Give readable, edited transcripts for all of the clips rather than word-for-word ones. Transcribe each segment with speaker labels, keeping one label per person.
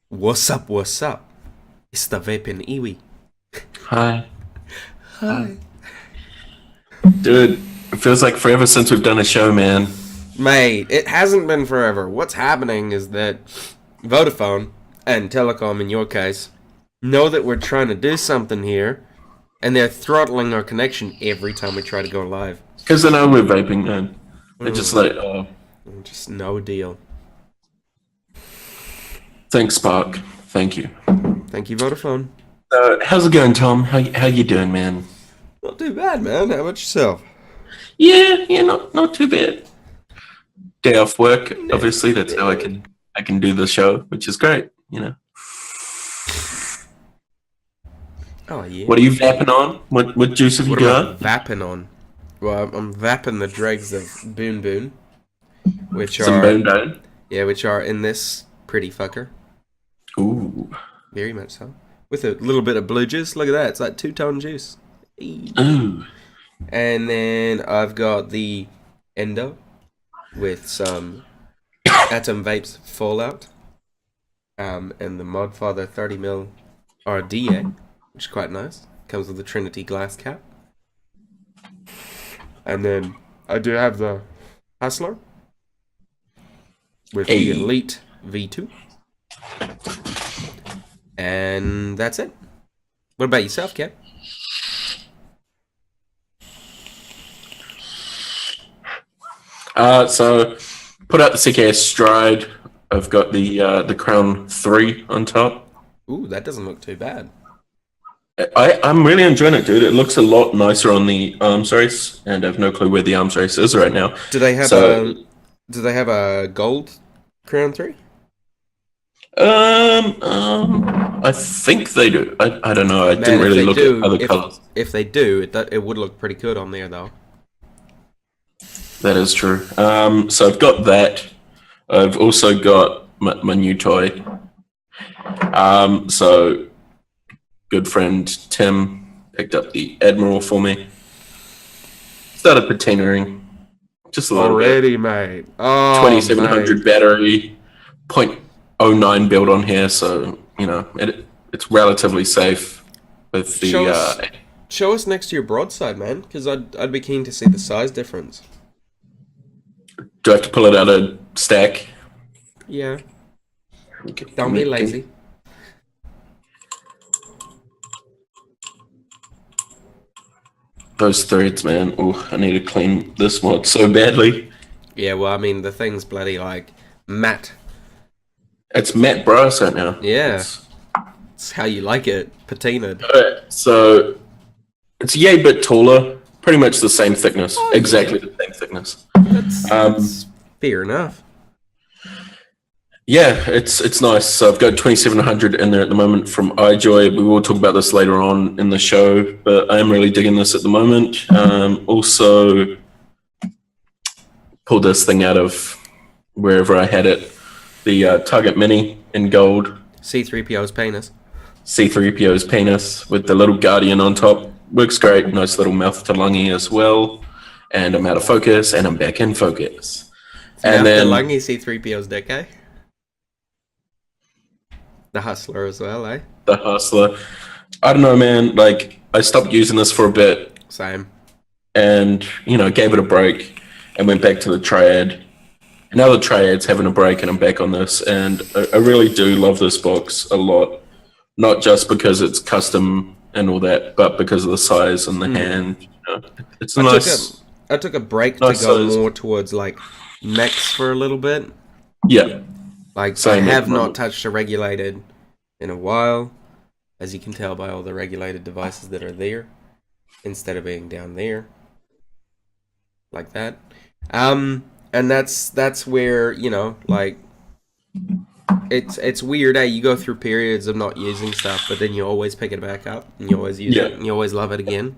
Speaker 1: What's up? What's up? It's the Vaping Iwi.
Speaker 2: Hi.
Speaker 1: Hi.
Speaker 2: Dude, it feels like forever since we've done a show, man.
Speaker 1: Mate, it hasn't been forever. What's happening is that Vodafone, and Telecom in your case, know that we're trying to do something here, and they're throttling our connection every time we try to go live.
Speaker 2: Because I know we're vaping, man. They're just like, oh,
Speaker 1: Just no deal.
Speaker 2: thanks, Spark. Thank you.
Speaker 1: Thank you, Vodafone.
Speaker 2: How's it going, Tom? How you doing, man?
Speaker 1: Not too bad, man. How about yourself?
Speaker 2: Yeah, not too bad. Day off work, obviously. That's how I can do the show, which is great.
Speaker 1: Oh, yeah.
Speaker 2: What are you vaping on? What juice have you
Speaker 1: What am I
Speaker 2: got?
Speaker 1: vapping on? Well, I'm vapping the dregs of Boon Boon, which
Speaker 2: Some
Speaker 1: are
Speaker 2: bone down.
Speaker 1: which are in this pretty fucker.
Speaker 2: Ooh.
Speaker 1: Very much so. With a little bit of blue juice. Look at that. It's like two-tone juice. Eee.
Speaker 2: Ooh.
Speaker 1: And then I've got the Endo with some Atom Vapes Fallout. And the Modfather 30mm RDA, which is quite nice. Comes with a Trinity glass cap. And then I do have the Hustler with the
Speaker 2: Hey.
Speaker 1: Elite V2. And that's it. What about yourself, Cap?
Speaker 2: So put out the CKS Stride. I've got the Crown 3 on top.
Speaker 1: Ooh, that doesn't look too bad.
Speaker 2: I'm really enjoying it, dude. It looks a lot nicer on the arms race, and I have no clue where the arms race is right now.
Speaker 1: Do they have
Speaker 2: So,
Speaker 1: a gold Crown 3?
Speaker 2: I think they do. I don't know. I
Speaker 1: Man,
Speaker 2: didn't
Speaker 1: if
Speaker 2: really
Speaker 1: they
Speaker 2: look
Speaker 1: do,
Speaker 2: at other colors.
Speaker 1: if they do, it would look pretty good on there though.
Speaker 2: That is true. So I've got that. I've also got my new toy. So good friend Tim picked up the Admiral for me. Started patinaing just a little bit.
Speaker 1: Already, mate. Oh,
Speaker 2: 2700 battery, 0.09 build on here, so it's relatively safe with the.
Speaker 1: Show us next to your broadside, man, because I'd be keen to see the size difference.
Speaker 2: Do I have to pull it out of stack?
Speaker 1: Yeah.
Speaker 2: Okay,
Speaker 1: Don't be lazy.
Speaker 2: Those threads, man. Oh, I need to clean this mod so badly.
Speaker 1: Yeah, well, I mean, the thing's bloody like matte.
Speaker 2: It's matte brass right now.
Speaker 1: Yeah. It's how you like it, patinaed.
Speaker 2: Alright, so it's a yay bit taller, pretty much the same thickness, exactly the same thickness.
Speaker 1: That's fair enough.
Speaker 2: Yeah, it's nice. So I've got 2700 in there at the moment from iJoy. We will talk about this later on in the show, but I am really digging this at the moment. Also pulled this thing out of wherever I had it, the Target Mini in gold,
Speaker 1: C3PO's penis.
Speaker 2: C3PO's penis with the little Guardian on top. Works great. Nice little mouth to lungy as well. And I'm out of focus, and I'm back in focus.
Speaker 1: And
Speaker 2: then
Speaker 1: the Lungy C3PO's dick, eh? The Hustler as well, eh?
Speaker 2: the Hustler. I don't know, man. Like, I stopped using this for a bit
Speaker 1: Same.
Speaker 2: and, gave it a break and went back to the Triad. And now the Triad's having a break and I'm back on this. And I really do love this box a lot. Not just because it's custom and all that, but because of the size and the hand. It's nice.
Speaker 1: I took a break
Speaker 2: Nice
Speaker 1: to go
Speaker 2: size.
Speaker 1: more towards like mechs for a little bit.
Speaker 2: Yeah.
Speaker 1: Like
Speaker 2: Same
Speaker 1: I
Speaker 2: at
Speaker 1: have
Speaker 2: the
Speaker 1: not
Speaker 2: moment.
Speaker 1: touched a regulated in a while, as you can tell by all the regulated devices that are there, instead of being down there, like that. And that's where like it's weird. You go through periods of not using stuff, but then you always pick it back up and you always use
Speaker 2: Yeah.
Speaker 1: it and you always love it again.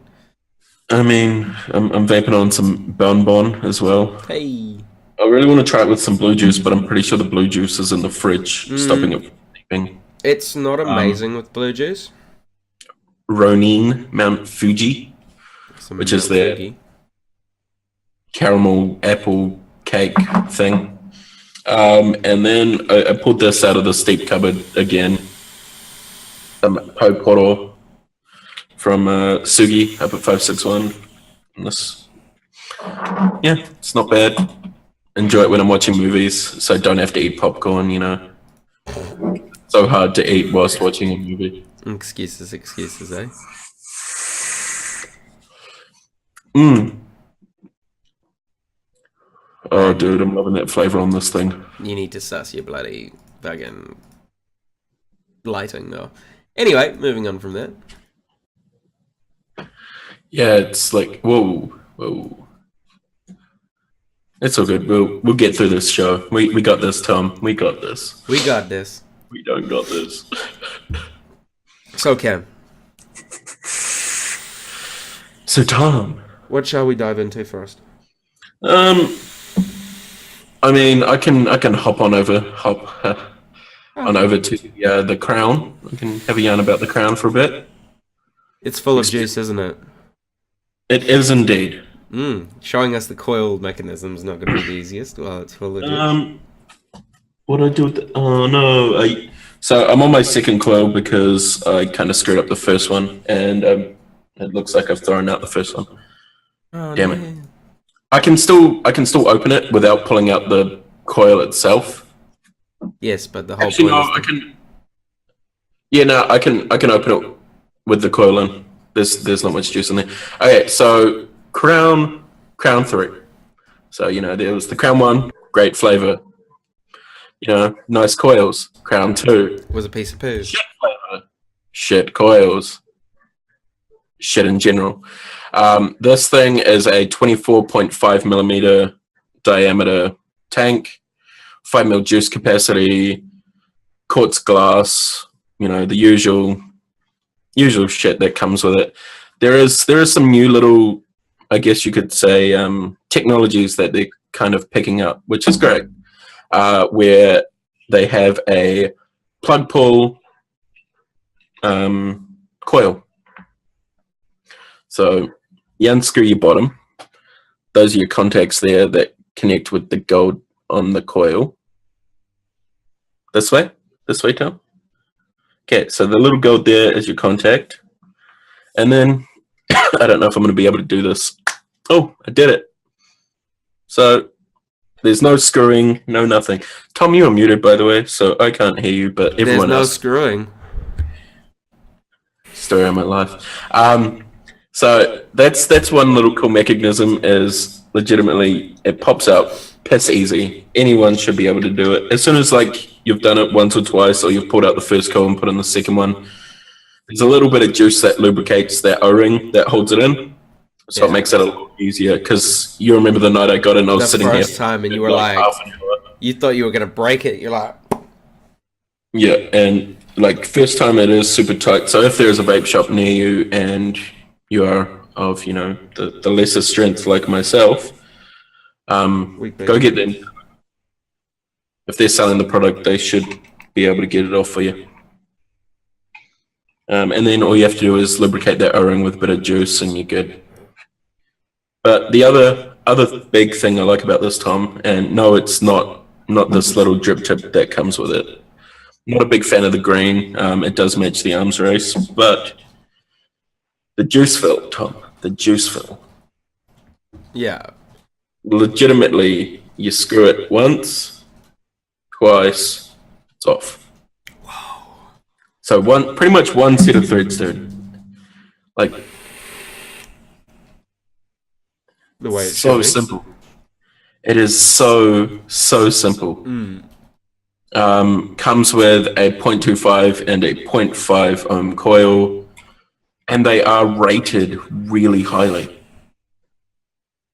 Speaker 2: I mean, I'm vaping on some Bon as well.
Speaker 1: Hey.
Speaker 2: I really want to try it with some blue juice, but I'm pretty sure the blue juice is in the fridge, stopping it from leaving.
Speaker 1: It's not amazing with blue juice.
Speaker 2: Ronin Mount Fuji,
Speaker 1: Some
Speaker 2: which is
Speaker 1: milk
Speaker 2: their
Speaker 1: cookie.
Speaker 2: caramel apple cake thing. And then I pulled this out of the steep cupboard again. Poro from Sugi up at 561. And this, yeah, it's not bad. Enjoy it when I'm watching movies, so I don't have to eat popcorn, you know. So hard to eat whilst watching a movie.
Speaker 1: Excuses, eh?
Speaker 2: Oh, dude, I'm loving that flavor on this thing.
Speaker 1: You need to suss your bloody fucking lighting, though. Anyway, moving on from that.
Speaker 2: Yeah, it's like, whoa. It's all good. We'll get through this show. We got this, Tom. We got this.
Speaker 1: We got this.
Speaker 2: We don't got this.
Speaker 1: So, Cam.
Speaker 2: So, Tom.
Speaker 1: What shall we dive into first?
Speaker 2: I mean, I can hop on over to the Crown. I can have a yarn about the Crown for a bit.
Speaker 1: It's full of juice, isn't it?
Speaker 2: It is indeed.
Speaker 1: Showing us the coil mechanism is not going to be the easiest. Well, it's full of juice.
Speaker 2: What do I do with the... Oh, no. So I'm on my second coil because I kind of screwed up the first one, and it looks like I've thrown out the first one.
Speaker 1: Oh,
Speaker 2: damn it. I can still open it without pulling out the coil itself.
Speaker 1: Yes, but the whole
Speaker 2: Actually,
Speaker 1: point
Speaker 2: no, I can... Yeah, no, I can open it with the coil in. There's not much juice in there. Okay, so Crown 3. So, you know, there was the Crown 1, great flavor. You know, nice coils. Crown 2
Speaker 1: was a piece of poo.
Speaker 2: Shit flavor. Shit coils. Shit in general. This thing is a 24.5 millimeter diameter tank, 5 mil juice capacity, quartz glass, you know, the usual shit that comes with it. There is some new little, I guess you could say, technologies that they're kind of picking up, which is great. Where they have a plug pull coil. So you unscrew your bottom. Those are your contacts there that connect with the gold on the coil. This way, Tom. Okay, so the little gold there is your contact. And then, I don't know if I'm going to be able to do this. Oh, I did it. So, there's no screwing, no nothing. Tom, you are muted, by the way, so I can't hear you, but everyone else...
Speaker 1: There's no screwing.
Speaker 2: Story of my life. So, that's one little cool mechanism is legitimately, it pops out piss easy. Anyone should be able to do it. As soon as, like, you've done it once or twice, or you've pulled out the first coil and put in the second one, there's a little bit of juice that lubricates that O-ring that holds it in. So it makes it a little easier, because you remember the night I got in, I was sitting here.
Speaker 1: The first time, and you were like, you thought you were going to break it. You're like...
Speaker 2: Yeah, and like first time it is super tight. So if there's a vape shop near you and you are of, you know, the lesser strength like myself, go get them. If they're selling the product, they should be able to get it off for you. And then all you have to do is lubricate that O-ring with a bit of juice and you're good. But the other big thing I like about this, Tom, and no, it's not this little drip tip that comes with it. Not a big fan of the green. It does match the arms race, but the juice fill, Tom, the juice fill.
Speaker 1: Yeah.
Speaker 2: Legitimately, you screw it once, twice, it's off.
Speaker 1: Wow.
Speaker 2: So pretty much one set of threads, dude. Like,
Speaker 1: the way it's
Speaker 2: so simple. It is so simple. Comes with a 0.25 and a 0.5 ohm coil, and they are rated really highly,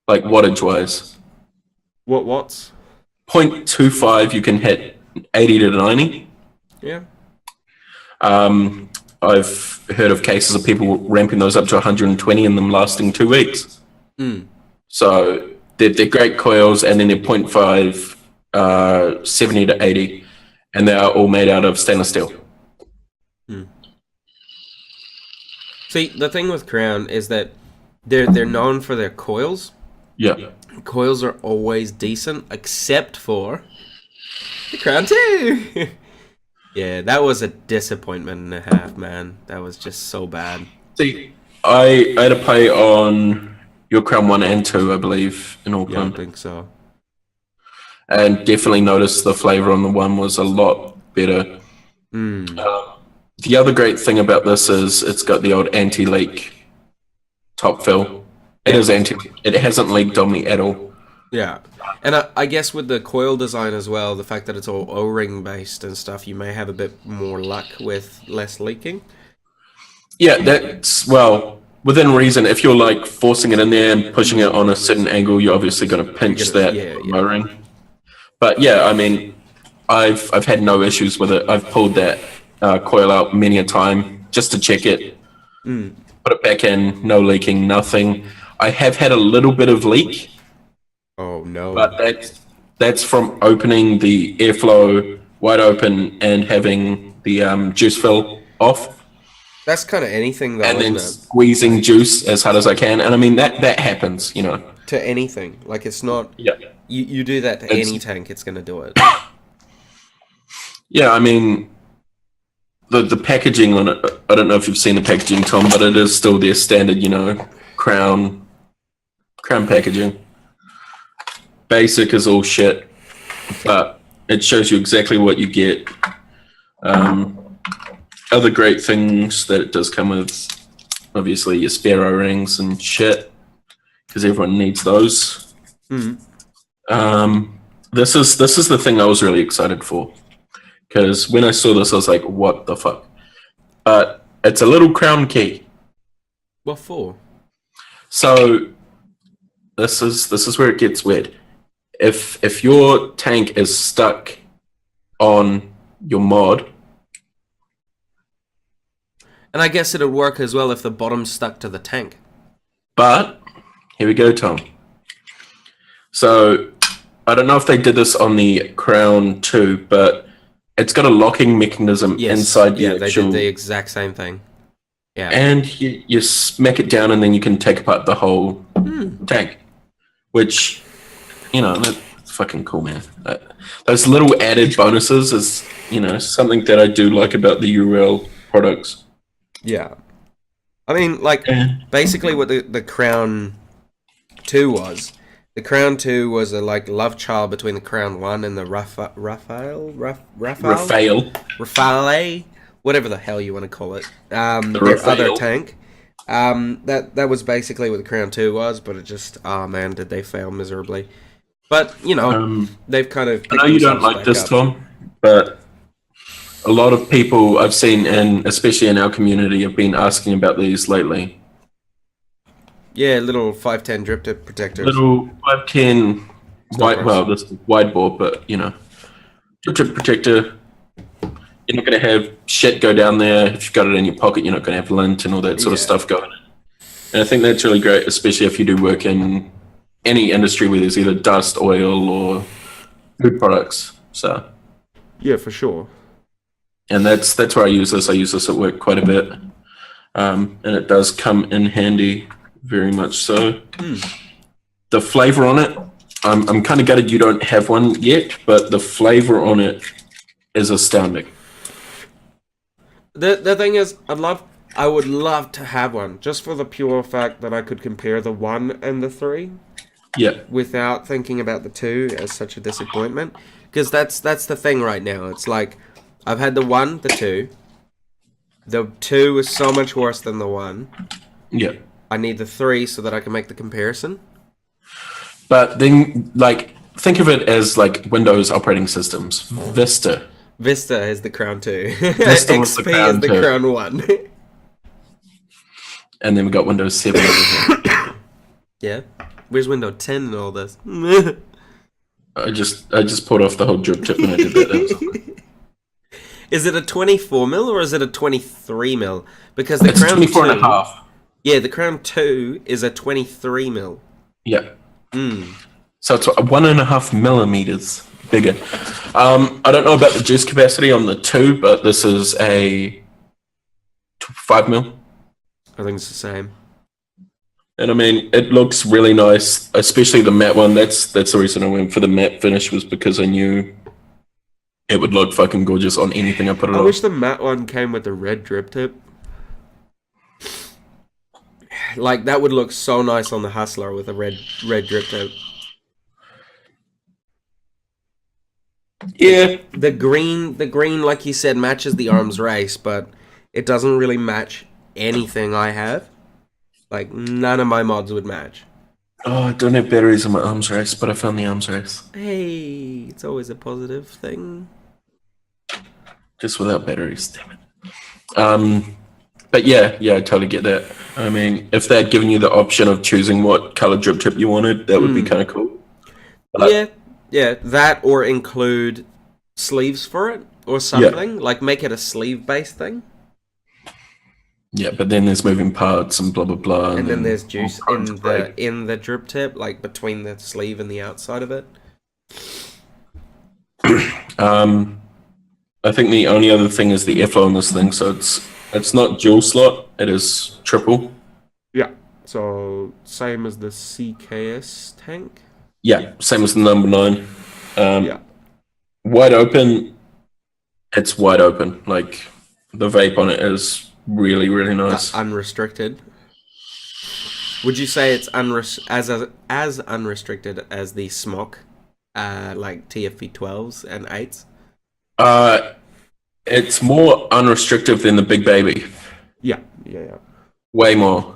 Speaker 2: like wattage wise.
Speaker 1: What watts?
Speaker 2: 0.25 you can hit 80 to 90.
Speaker 1: Yeah.
Speaker 2: I've heard of cases of people ramping those up to 120 and them lasting 2 weeks. So they're great coils, and then they're 0.5, 70 to 80, and they are all made out of stainless steel.
Speaker 1: See, the thing with Crown is that they're known for their coils.
Speaker 2: Yeah.
Speaker 1: Coils are always decent, except for Crown 2! Yeah, that was a disappointment and a half, man. That was just so bad.
Speaker 2: See, I had to play on your Crown 1 and 2, I believe, in
Speaker 1: Yeah, I
Speaker 2: Auckland.
Speaker 1: think so.
Speaker 2: And definitely noticed the flavour on the one was a lot better. The other great thing about this is it's got the old anti-leak top fill. It is anti-leak. It hasn't leaked on me at all.
Speaker 1: Yeah. And I guess with the coil design as well, the fact that it's all O-ring based and stuff, you may have a bit more luck with less leaking.
Speaker 2: Yeah, that's, well, within reason. If you're like forcing it in there and pushing it on a certain angle, you're obviously going to pinch that O-ring. But yeah, I mean, I've had no issues with it. I've pulled that coil out many a time just to check it. Put it back in, no leaking, nothing. I have had a little bit of leak.
Speaker 1: Oh no!
Speaker 2: But that's from opening the airflow wide open and having the juice fill off.
Speaker 1: That's kind of anything though,
Speaker 2: and then
Speaker 1: isn't it?
Speaker 2: squeezing juice as hard as I can. And I mean that happens, you know.
Speaker 1: To anything, like it's not.
Speaker 2: Yeah.
Speaker 1: You do that to any tank, it's gonna do it.
Speaker 2: Yeah, I mean, the packaging on it. I don't know if you've seen the packaging, Tom, but it is still their standard, you know, crown packaging. Basic is all shit, but it shows you exactly what you get. Other great things that it does come with, obviously, your spare O-rings and shit, because everyone needs those. This is the thing I was really excited for, because when I saw this, I was like, "What the fuck?" But it's a little crown key.
Speaker 1: What for?
Speaker 2: So this is where it gets weird. If your tank is stuck on your mod,
Speaker 1: and I guess it'd work as well if the bottom's stuck to the tank.
Speaker 2: But here we go, Tom. So I don't know if they did this on the Crown 2, but it's got a locking mechanism inside the
Speaker 1: actual... they did the exact same thing. Yeah.
Speaker 2: And you smack it down and then you can take apart the whole tank. Which, you know, that's fucking cool, man. Those little added bonuses is, you know, something that I do like about the URL products.
Speaker 1: Yeah. I mean, like, basically what the Crown 2 was. The Crown 2 was a, like, love child between the Crown 1 and the Rafale? Whatever the hell you want to call it. Their other tank. That was basically what the Crown 2 was, but it just, oh man, did they fail miserably. But, you know, they've kind of...
Speaker 2: I know you don't like this, Tom, but a lot of people I've seen, and especially in our community, have been asking about these lately.
Speaker 1: Yeah, little 510 drip tip protectors.
Speaker 2: Little 510 this is wide bore, but, you know, drip tip protector. You're not going to have shit go down there. If you've got it in your pocket, you're not going to have lint and all that sort of stuff going. And I think that's really great, especially if you do work in any industry where there's either dust, oil, or food products. So
Speaker 1: yeah, for sure.
Speaker 2: And that's where I use this. I use this at work quite a bit, and it does come in handy, very much so. The flavor on it, I'm kind of gutted you don't have one yet, but the flavor on it is astounding.
Speaker 1: The thing is, I would love to have one, just for the pure fact that I could compare the 1 and the 3.
Speaker 2: Yeah.
Speaker 1: Without thinking about the 2 as such a disappointment. Because that's the thing right now. It's like, I've had the 1, the 2. The 2 is so much worse than the 1.
Speaker 2: Yeah.
Speaker 1: I need the 3 so that I can make the comparison.
Speaker 2: But then, like, think of it as, like, Windows operating systems. Vista.
Speaker 1: Vista is the Crown 2.
Speaker 2: Vista was the Crown 2.
Speaker 1: is the Crown 1.
Speaker 2: And then we got Windows 7 over here.
Speaker 1: Yeah. Where's Windows 10 and all this?
Speaker 2: I just pulled off the whole drip tip when I did that. That was awkward.
Speaker 1: Is it a 24mm or is it a 23mm? Because the
Speaker 2: it's
Speaker 1: Crown
Speaker 2: 24
Speaker 1: 2,
Speaker 2: and a half.
Speaker 1: Yeah, the Crown 2 is a 23mm.
Speaker 2: Yeah. So it's 1.5 millimeters bigger. I don't know about the juice capacity on the 2, but this is a 5mm.
Speaker 1: I think it's the same.
Speaker 2: And I mean, it looks really nice, especially the matte one. That's the reason I went for the matte finish, was because I knew it would look fucking gorgeous on anything I put it
Speaker 1: I
Speaker 2: on.
Speaker 1: wish the matte one came with the red drip tip. Like, that would look so nice on the Hustler with a red drip tip.
Speaker 2: Yeah.
Speaker 1: The green, like you said, matches the arms race, but it doesn't really match anything I have. Like, none of my mods would match.
Speaker 2: Oh, I don't have batteries in my arms race, but I found the arms race.
Speaker 1: Hey, it's always a positive thing.
Speaker 2: Just without batteries, damn it. But yeah, I totally get that. I mean, if they'd given you the option of choosing what color drip tip you wanted, that would be kind of cool. But,
Speaker 1: Yeah, that or include sleeves for it or something. Like, make it a sleeve-based thing.
Speaker 2: yeah, but then there's moving parts and blah blah blah,
Speaker 1: And then there's juice in the drip tip, like between the sleeve and the outside of it.
Speaker 2: I think the only other thing is the FO on this thing, so it's not dual slot, it is triple.
Speaker 1: Yeah. So same as the CKS tank.
Speaker 2: Yeah, same as the number 9.
Speaker 1: Yeah.
Speaker 2: Wide open. It's wide open. Like the vape on it is really really nice.
Speaker 1: Unrestricted. Would you say it's as unrestricted as the Smok, like TFP 12s and 8s?
Speaker 2: It's more unrestricted than the Big Baby.
Speaker 1: Yeah.
Speaker 2: Way more.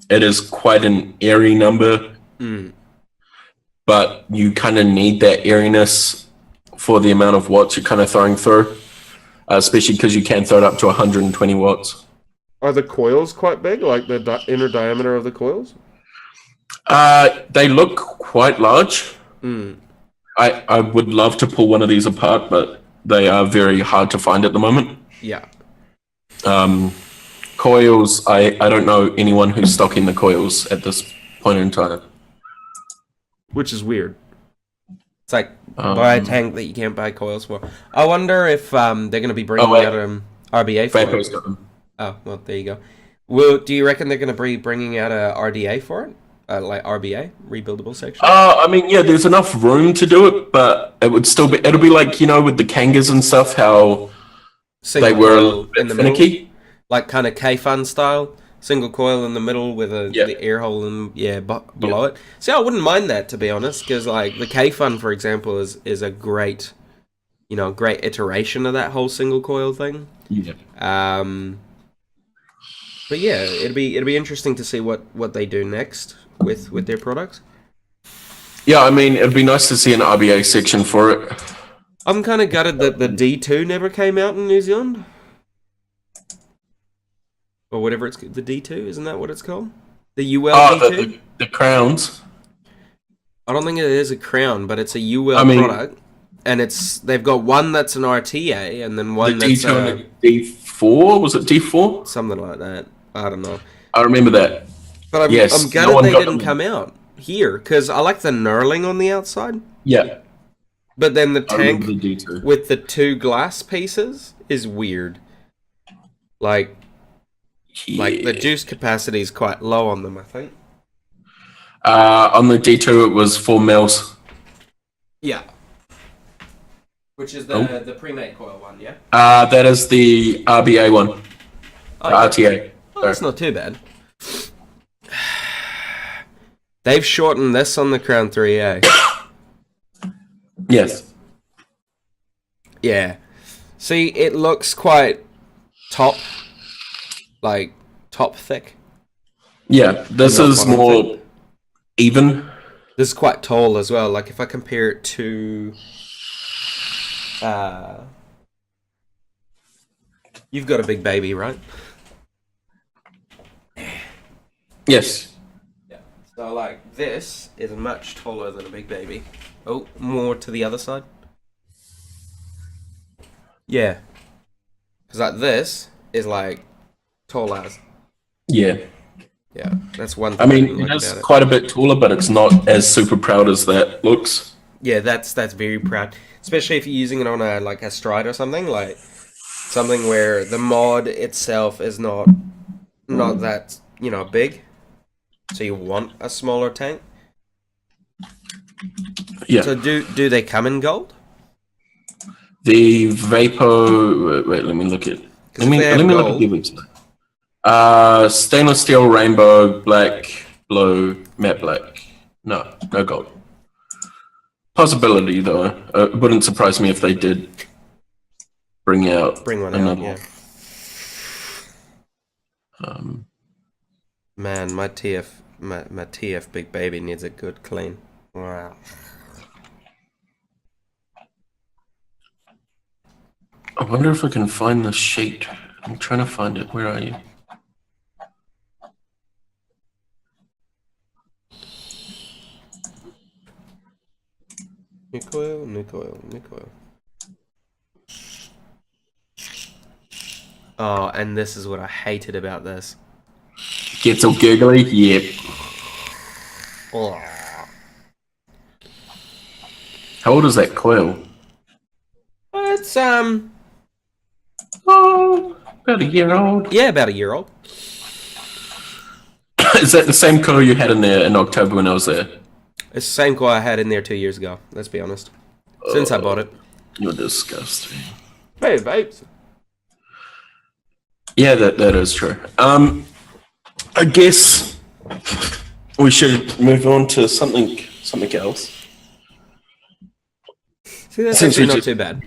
Speaker 2: It is quite an airy number, but you kind of need that airiness for the amount of watts you're kind of throwing through, especially because you can throw it up to 120 watts.
Speaker 1: Are the coils quite big, like the inner diameter of the coils?
Speaker 2: They look quite large. I would love to pull one of these apart, but they are very hard to find at the moment.
Speaker 1: Yeah.
Speaker 2: Coils, I don't know anyone who's stocking the coils at this point in time.
Speaker 1: Which is weird. It's like, buy a tank that you can't buy coils for. I wonder if they're going to be bringing out RBA for
Speaker 2: Vapo's
Speaker 1: it.
Speaker 2: got them.
Speaker 1: Oh, well, there you go. Do you reckon they're going to be bringing out a RDA for it? Like RBA, rebuildable section?
Speaker 2: I mean, yeah, there's enough room to do it, but it would still be, it'll be like, with the Kangas and stuff, how
Speaker 1: Single
Speaker 2: they were a
Speaker 1: coil
Speaker 2: little bit
Speaker 1: in the
Speaker 2: finicky.
Speaker 1: middle, like kind of K-Fun style. Single coil in the middle with the air hole below it. See, I wouldn't mind that, to be honest, because like the K-Fun, for example, is a great, great iteration of that whole single coil thing.
Speaker 2: Yeah.
Speaker 1: But yeah, it'd be interesting to see what they do next with their products.
Speaker 2: Yeah, I mean, it'd be nice to see an RBA section for it.
Speaker 1: I'm kind of gutted that the D2 never came out in New Zealand. Or whatever it's the D2, isn't that what it's called? The UL D2?
Speaker 2: The crowns.
Speaker 1: I don't think it is a crown, but it's a UL product. And they've got one that's an RTA and then one that's
Speaker 2: D2 D4? Was it D4?
Speaker 1: something like that. I don't know.
Speaker 2: I remember that.
Speaker 1: But I'm gutted they didn't come out here, because I like the knurling on the outside.
Speaker 2: Yeah.
Speaker 1: But then the tank
Speaker 2: the D2.
Speaker 1: with the 2 glass pieces is weird. Like the juice capacity is quite low on them, I think.
Speaker 2: On the D2, it was 4 mils.
Speaker 1: Yeah. Which is the pre-made coil one, yeah?
Speaker 2: That is the RBA one.
Speaker 1: Oh,
Speaker 2: the RTA.
Speaker 1: Oh, that's not too bad. They've shortened this on the Crown 3A.
Speaker 2: Yes.
Speaker 1: Yeah. See, it looks quite top thick.
Speaker 2: Yeah, this is more even.
Speaker 1: This is quite tall as well. Like, if I compare it to... you've got a big baby, right?
Speaker 2: Yes.
Speaker 1: Yeah. So, like, this is much taller than a big baby. Oh, more to the other side. Yeah. Because, like, this is, like, tall as.
Speaker 2: Yeah.
Speaker 1: Yeah, that's one thing.
Speaker 2: I mean, it is quite a bit taller, but it's not as super proud as that looks.
Speaker 1: Yeah, that's very proud. Especially if you're using it on a stride or something, like something where the mod itself is not that, big. So you want a smaller tank.
Speaker 2: Yeah.
Speaker 1: So do they come in gold?
Speaker 2: The Vapo. Wait, let me look at. Let me look at the website. Stainless steel, rainbow, black, blue, matte black. No gold. Possibility though. It wouldn't surprise me if they did bring one out.
Speaker 1: Yeah. Man, my TF big baby needs a good clean. Wow.
Speaker 2: I wonder if I can find the sheet. I'm trying to find it. Where are you?
Speaker 1: Nuke oil. Oh, and this is what I hated about this.
Speaker 2: Get so giggly? Yep.
Speaker 1: Oh.
Speaker 2: How old is that coil?
Speaker 1: It's
Speaker 2: about a year old.
Speaker 1: Yeah, about a year old.
Speaker 2: Is that the same coil you had in there in October when I was there?
Speaker 1: It's the same coil I had in there 2 years ago, let's be honest. Since I bought it.
Speaker 2: You're disgusting.
Speaker 1: Hey, vapes.
Speaker 2: Yeah, that is true. I guess we should move on to something else.
Speaker 1: See, that's actually not too bad.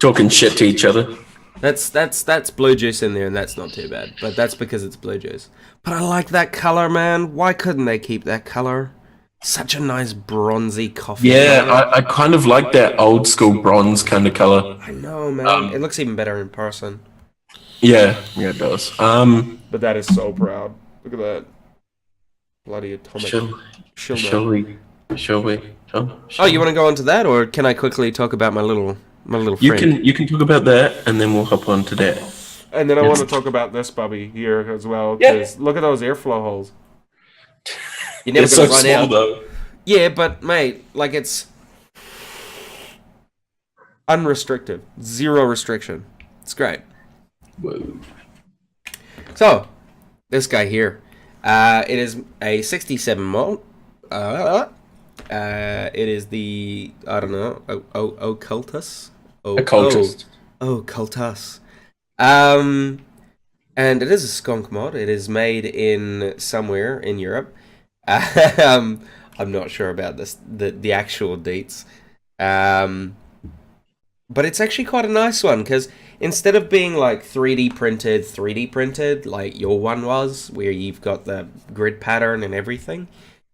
Speaker 2: Talking shit to each other.
Speaker 1: That's blue juice in there, and that's not too bad. But that's because it's blue juice. But I like that color, man. Why couldn't they keep that color? Such a nice bronzy coffee.
Speaker 2: Yeah, I kind of like that old school bronze kind of color.
Speaker 1: I know, man. It looks even better in person.
Speaker 2: Yeah, it does.
Speaker 1: But that is so proud. Look at that. Bloody atomic.
Speaker 2: Shall we?
Speaker 1: Oh, you want to go on to that, or can I quickly talk about my little friend?
Speaker 2: You can talk about that, and then we'll hop on to that.
Speaker 1: And then I want to talk about this bubby here as well. Because look at those airflow holes. You're never going to run out.
Speaker 2: Though.
Speaker 1: Yeah, but mate, like it's unrestricted, zero restriction. It's great.
Speaker 2: Whoa.
Speaker 1: So, this guy here, it is a 67 mod. It is the, I don't know, Occultus?
Speaker 2: Occultist.
Speaker 1: Occultus. And it is a skunk mod. It is made in somewhere in Europe. I'm not sure about this, the actual deets. But it's actually quite a nice one, because instead of being like 3D printed, like your one was, where you've got the grid pattern and everything,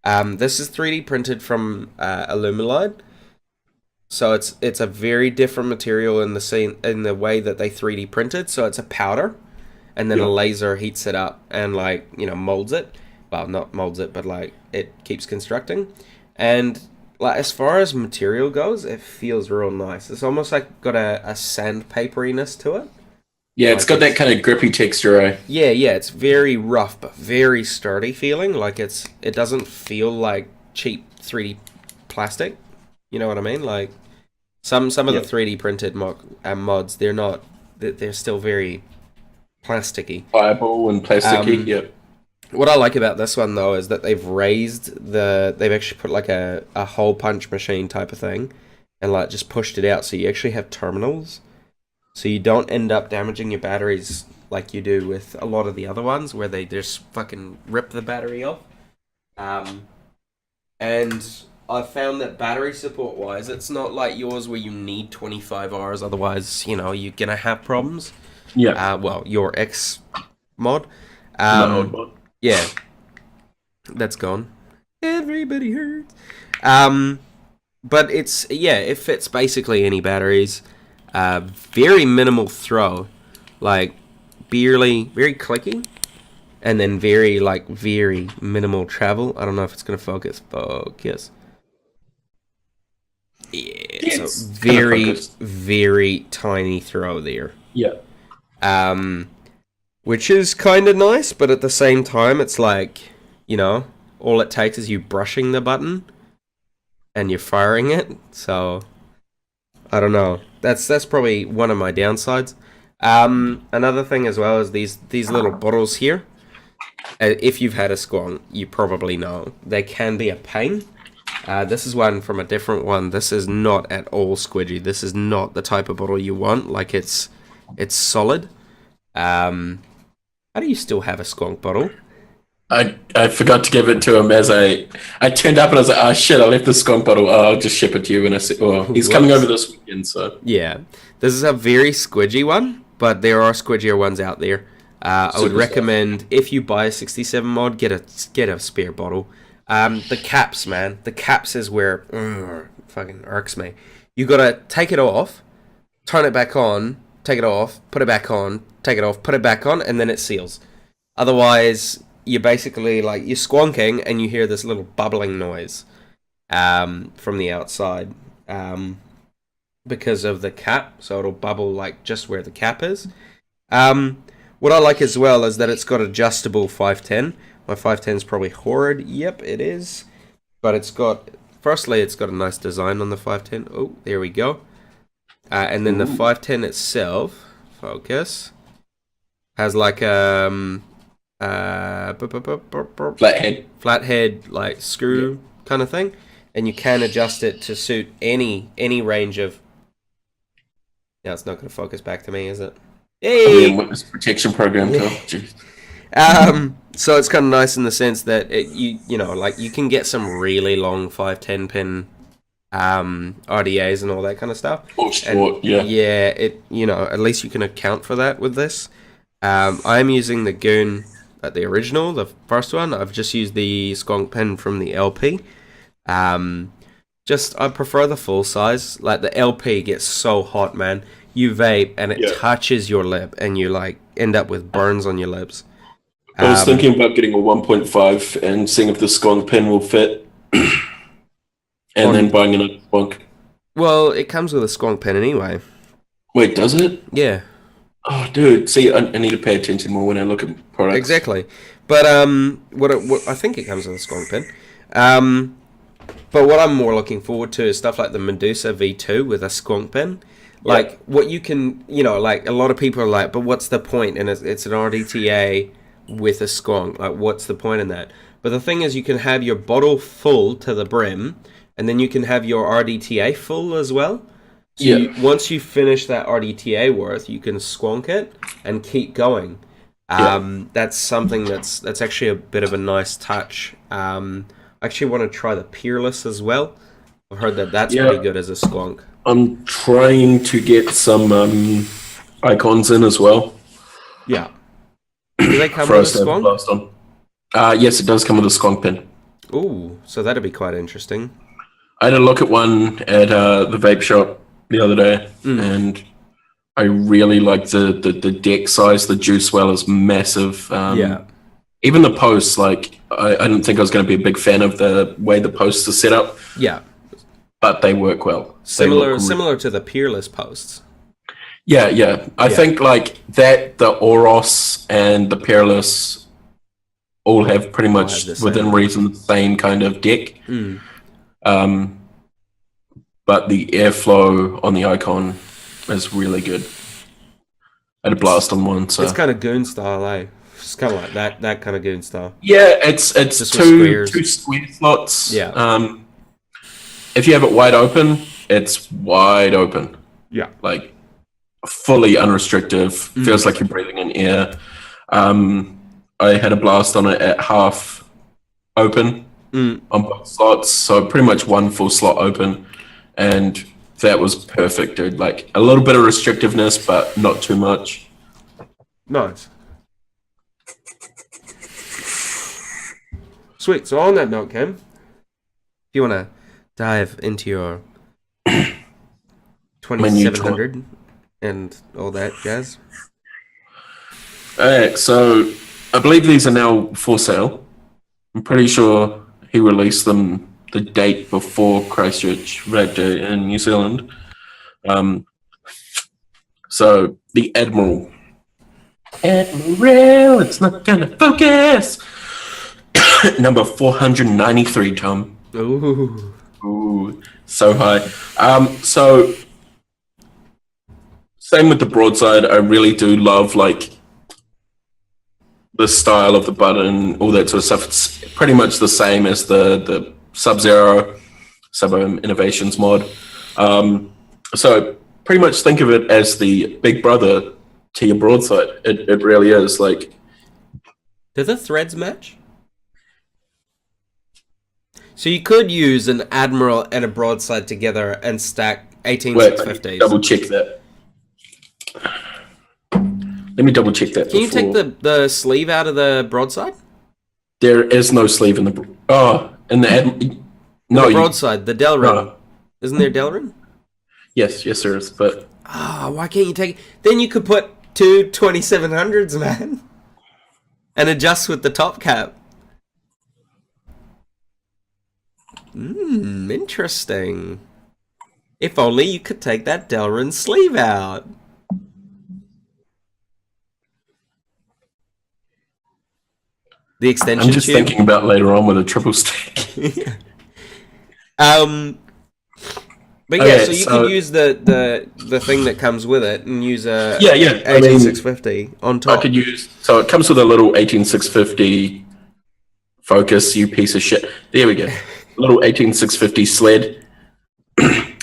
Speaker 1: this is 3D printed from Alumilide. So it's a very different material in the way that they 3D printed. So it's a powder, and then a laser heats it up and molds it. Well, not molds it, but like it keeps constructing. And like as far as material goes, it feels real nice. It's almost like got a sandpaperiness to it.
Speaker 2: Yeah, it's got that kind of grippy texture, eh?
Speaker 1: Yeah, it's very rough but very sturdy feeling. Like it doesn't feel like cheap 3D plastic. You know what I mean? Like some of the 3D printed mods, they're still very plasticky.
Speaker 2: Fireball and plasticky, yep.
Speaker 1: What I like about this one though is that they've actually put like a hole punch machine type of thing and like just pushed it out, so you actually have terminals. So you don't end up damaging your batteries like you do with a lot of the other ones where they just fucking rip the battery off. And I found that battery support wise, it's not like yours where you need 25 hours, otherwise, you're going to have problems.
Speaker 2: Yeah.
Speaker 1: Well, your X mod.
Speaker 2: Not old mod.
Speaker 1: Yeah. That's gone. Everybody hurts. But it fits basically any batteries. Very minimal throw, like very clicky, and then very minimal travel. I don't know if it's gonna focus. Yeah, so very tiny throw there.
Speaker 2: Yeah.
Speaker 1: Which is kind of nice, but at the same time, it's like, all it takes is you brushing the button, and you're firing it. So I don't know. That's probably one of my downsides. Another thing as well is these little bottles here. If you've had a squonk, you probably know they can be a pain. This is one from a different one. This is not at all squidgy. This is not the type of bottle you want. Like, it's solid. How do you still have a squonk bottle?
Speaker 2: I forgot to give it to him as I turned up and I was like, oh shit, I left the skunk bottle. Oh, I'll just ship it to you. And I said, oh, he's coming over this weekend, so.
Speaker 1: Yeah. This is a very squidgy one, but there are squidgier ones out there. I would recommend, if you buy a 67 mod, get a spare bottle. The caps, man. The caps is where fucking irks me. You gotta take it off, turn it back on, take it off, put it back on, take it off, put it back on, and then it seals. Otherwise, you're basically like, you're squonking and you hear this little bubbling noise from the outside because of the cap. So it'll bubble like just where the cap is. What I like as well is that it's got adjustable 510. My 510 is probably horrid. Yep, it is. But it's got, firstly, it's got a nice design on the 510. Oh, there we go. And then the 510 itself, focus, has like flathead like screw kind of thing, and you can adjust it to suit any range of. Yeah, it's not going to focus back to me, is it? Hey!
Speaker 2: Witness protection program.
Speaker 1: So it's kind of nice in the sense that you know, like, you can get some really long 510 pin RDAs and all that kind of stuff.
Speaker 2: Oh, short, yeah.
Speaker 1: Yeah, it, you know, at least you can account for that with this. I'm using the Goon at the original, the first one. I've just used the skunk pin from the LP. I prefer the full size. Like, the LP gets so hot, man. You vape and it touches your lip, and you like end up with burns on your lips.
Speaker 2: I was thinking about getting a 1.5 and seeing if the skunk pen will fit, and then buying another skunk.
Speaker 1: Well, it comes with a skunk pen anyway.
Speaker 2: Wait, does it?
Speaker 1: Yeah.
Speaker 2: Oh, dude. See, I need to pay attention more when I look at products.
Speaker 1: Exactly. But what I think it comes with a skunk pen. But what I'm more looking forward to is stuff like the Medusa V2 with a skunk pen. Like, what you can, you know, like, a lot of people are like, but what's the point? And it's an RDTA with a skunk. Like, what's the point in that? But the thing is, you can have your bottle full to the brim, and then you can have your RDTA full as well. So once you finish that RDTA worth, you can squonk it and keep going. That's something that's actually a bit of a nice touch. I actually want to try the Peerless as well. I've heard that's pretty good as a squonk.
Speaker 2: I'm trying to get some icons in as well.
Speaker 1: Yeah. Do they come with a squonk?
Speaker 2: Yes, it does come with a skunk pin.
Speaker 1: Ooh, so that'd be quite interesting.
Speaker 2: I had a look at one at the vape shop the other day, and I really like the deck size. The juice well is massive. Even the posts, like, I didn't think I was going to be a big fan of the way the posts are set up.
Speaker 1: Yeah.
Speaker 2: But they work well.
Speaker 1: Similar to the Peerless posts.
Speaker 2: Yeah. I think like that, the Oros and the Peerless all have pretty much within reason the same kind of deck. But the airflow on the icon is really good. I had a blast on one, so
Speaker 1: it's kind of goon style, eh? It's kind of like that kind of goon style.
Speaker 2: Yeah, it's two square slots.
Speaker 1: Yeah.
Speaker 2: If you have it wide open, it's wide open.
Speaker 1: Yeah.
Speaker 2: Like, fully unrestricted. Feels like you're breathing in air. I had a blast on it at half open on both slots, so pretty much one full slot open, and that was perfect, dude. Like, a little bit of restrictiveness, but not too much.
Speaker 1: Nice. Sweet. So on that note, Cam, if you want to dive into your 2700 and all that jazz.
Speaker 2: Alright, so I believe these are now for sale. I'm pretty sure he released them the date before Christchurch Vapeday in New Zealand. So the Admiral, it's not gonna focus. Number 493, Tom. Ooh, so high. So same with the broadside. I really do love, like, the style of the button, all that sort of stuff. It's pretty much the same as the Sub-Zero. Sub-ohm Innovations mod. So pretty much think of it as the big brother to your broadside. It really is. Like,
Speaker 1: do the threads match? So you could use an Admiral and a broadside together and stack 18650s.
Speaker 2: Double check that. Let me double check that.
Speaker 1: Can you take the sleeve out of the broadside?
Speaker 2: There is no sleeve in the
Speaker 1: broadside, the Delrin. No. Isn't there Delrin?
Speaker 2: Yes, there is. But
Speaker 1: why can't you take it? Then you could put two 2700s, man, and adjust with the top cap. Interesting. If only you could take that Delrin sleeve out. The extension
Speaker 2: I'm just
Speaker 1: tube.
Speaker 2: Thinking about later on with a triple stack.
Speaker 1: But yeah, so you could use the thing that comes with it and use a 18650 on top.
Speaker 2: I could use, so it comes with a little 18650 focus, you piece of shit. There we go. Little 18650 sled.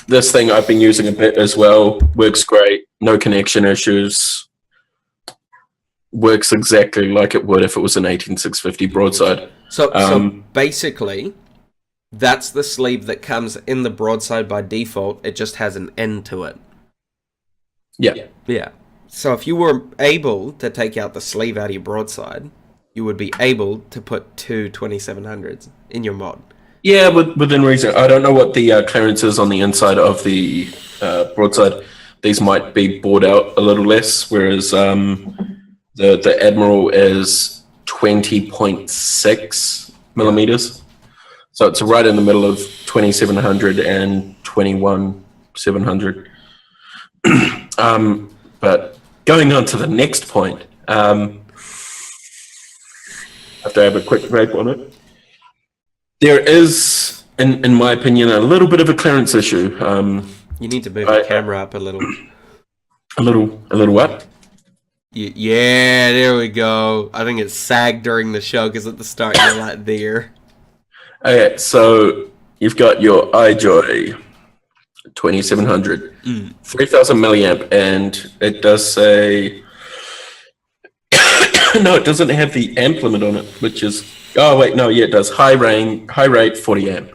Speaker 2: This thing I've been using a bit as well. Works great. No connection issues. Works exactly like it would if it was an 18650 broadside.
Speaker 1: So basically, that's the sleeve that comes in the broadside by default. It just has an end to it.
Speaker 2: Yeah.
Speaker 1: So if you were able to take out the sleeve out of your broadside, you would be able to put two 2700s in your mod.
Speaker 2: Yeah, within reason. I don't know what the clearance is on the inside of the broadside. These might be bored out a little less, whereas the Admiral is 20.6 millimeters. So it's right in the middle of 2700 and 21700. But going on to the next point, after I have a quick break on it, there is, in my opinion, a little bit of a clearance issue.
Speaker 1: You need to move the camera up a little.
Speaker 2: A little what?
Speaker 1: Yeah, there we go. I think it sagged during the show because at the start you're like there.
Speaker 2: Okay, so you've got your iJoy 2700, 3000 milliamp, and it does say no, it doesn't have the amp limit on it, which is it does high rate 40 amp.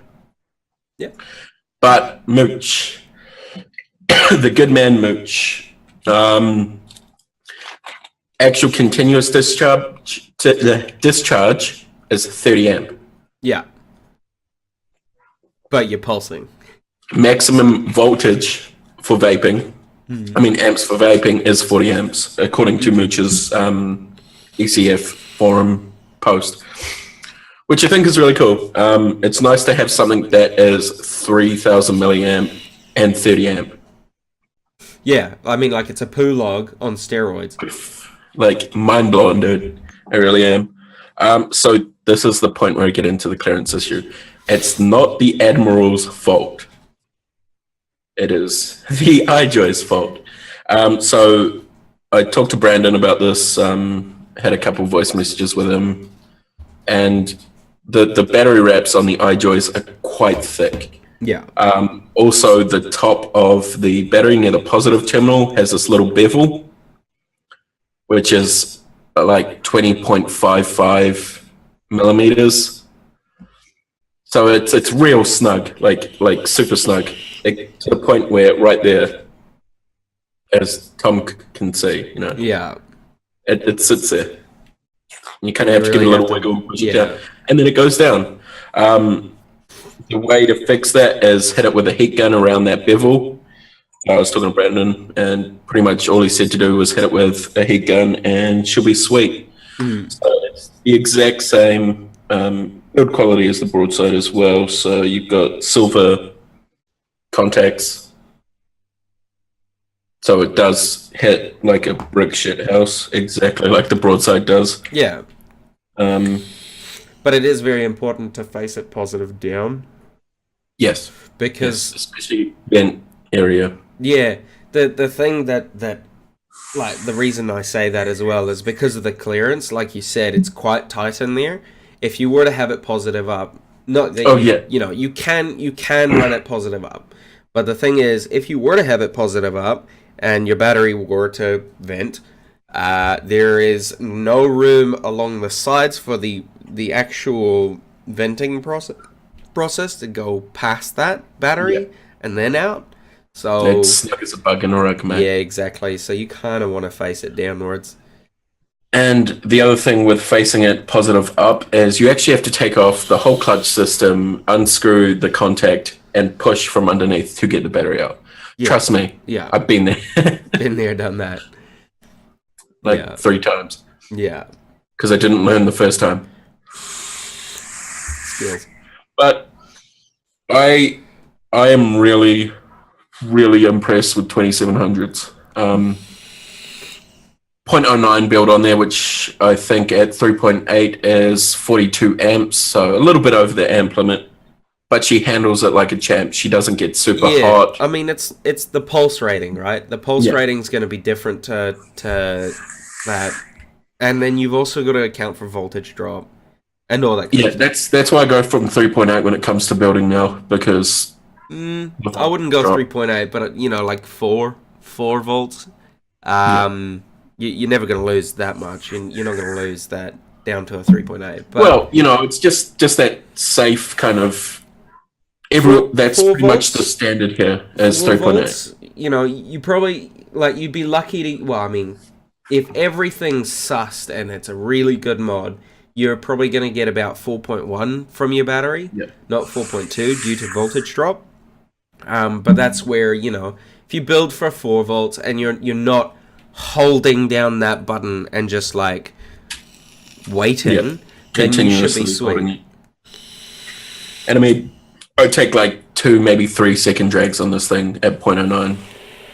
Speaker 1: Yeah,
Speaker 2: but Mooch, the good man Mooch, actual continuous discharge is 30 amp.
Speaker 1: Yeah. But you're pulsing.
Speaker 2: Maximum voltage for vaping, amps for vaping is 40 amps, according to Mooch's ECF forum post, which I think is really cool. It's nice to have something that is 3000 milliamp and 30 amp.
Speaker 1: Yeah, I mean, like, it's a poo log on steroids.
Speaker 2: Like, mind-blowing, dude. I really am. So this is the point where I get into the clearance issue. It's not the Admiral's fault. It is the iJoy's fault. So I talked to Brandon about this, had a couple of voice messages with him, and the battery wraps on the iJoys are quite thick.
Speaker 1: Yeah.
Speaker 2: Also, the top of the battery near the positive terminal has this little bevel, which is like 20.55 millimeters. So it's real snug, like super snug, to the point where right there, as Tom can see, you know.
Speaker 1: Yeah.
Speaker 2: It sits there. You kind of have to give it a little wiggle, push it down, and then it goes down. The way to fix that is hit it with a heat gun around that bevel. I was talking to Brandon, and pretty much all he said to do was hit it with a heat gun, and she'll be sweet. So it's the exact same build quality as the broadside as well. So you've got silver contacts, so it does hit like a brick shit house, exactly like the broadside does.
Speaker 1: Yeah. But it is very important to face it positive down.
Speaker 2: Yes.
Speaker 1: Because
Speaker 2: especially vent area.
Speaker 1: Yeah. The thing that like, the reason I say that as well is because of the clearance. Like you said, it's quite tight in there. If you were to have it positive up, Not that
Speaker 2: Oh yeah,
Speaker 1: you can run it positive up, but the thing is, if you were to have it positive up and your battery were to vent, there is no room along the sides for the actual venting process to go past that
Speaker 2: yeah.
Speaker 1: battery and then out. So
Speaker 2: It's like it's a bug in a rug, mate.
Speaker 1: yeah, exactly. So you kind of want to face it downwards.
Speaker 2: And the other thing with facing it positive up is you actually have to take off the whole clutch system, unscrew the contact, and push from underneath to get the battery out.
Speaker 1: Yeah.
Speaker 2: Trust me,
Speaker 1: Yeah,
Speaker 2: I've been there
Speaker 1: been there, done that.
Speaker 2: like
Speaker 1: Yeah.
Speaker 2: 3 times
Speaker 1: Yeah,
Speaker 2: because I didn't learn the first time.
Speaker 1: skills.
Speaker 2: But I am really, really impressed with 2700s. 0.09 build on there, which I think at 3.8 is 42 amps, so a little bit over the amp limit. But she handles it like a champ. She doesn't get super hot.
Speaker 1: I mean, it's the pulse rating, right? The pulse
Speaker 2: Yeah.
Speaker 1: rating's going to be different to that, and then you've also got to account for voltage drop and all that.
Speaker 2: Yeah, that's why I go from 3.8 when it comes to building now, because
Speaker 1: I wouldn't go 3.8, but like 4 volts. You're never going to lose that much, and you're not going to lose that down to a 3.8. But
Speaker 2: well, it's just that safe kind of. That's
Speaker 1: 4
Speaker 2: pretty much
Speaker 1: volts?
Speaker 2: the standard here as
Speaker 1: 4
Speaker 2: 3.8.
Speaker 1: volts, you probably you'd be lucky to. Well, I mean, if everything's sussed and it's a really good mod, you're probably going to get about 4.1 from your battery,
Speaker 2: Yeah.
Speaker 1: not 4.2 due to voltage drop. But that's where if you build for 4 volts and you're not holding down that button and just waiting, then you should
Speaker 2: Continuously
Speaker 1: be
Speaker 2: holding
Speaker 1: sweet.
Speaker 2: it. And I mean, I take like 2, maybe 3 second drags on this thing at 0.09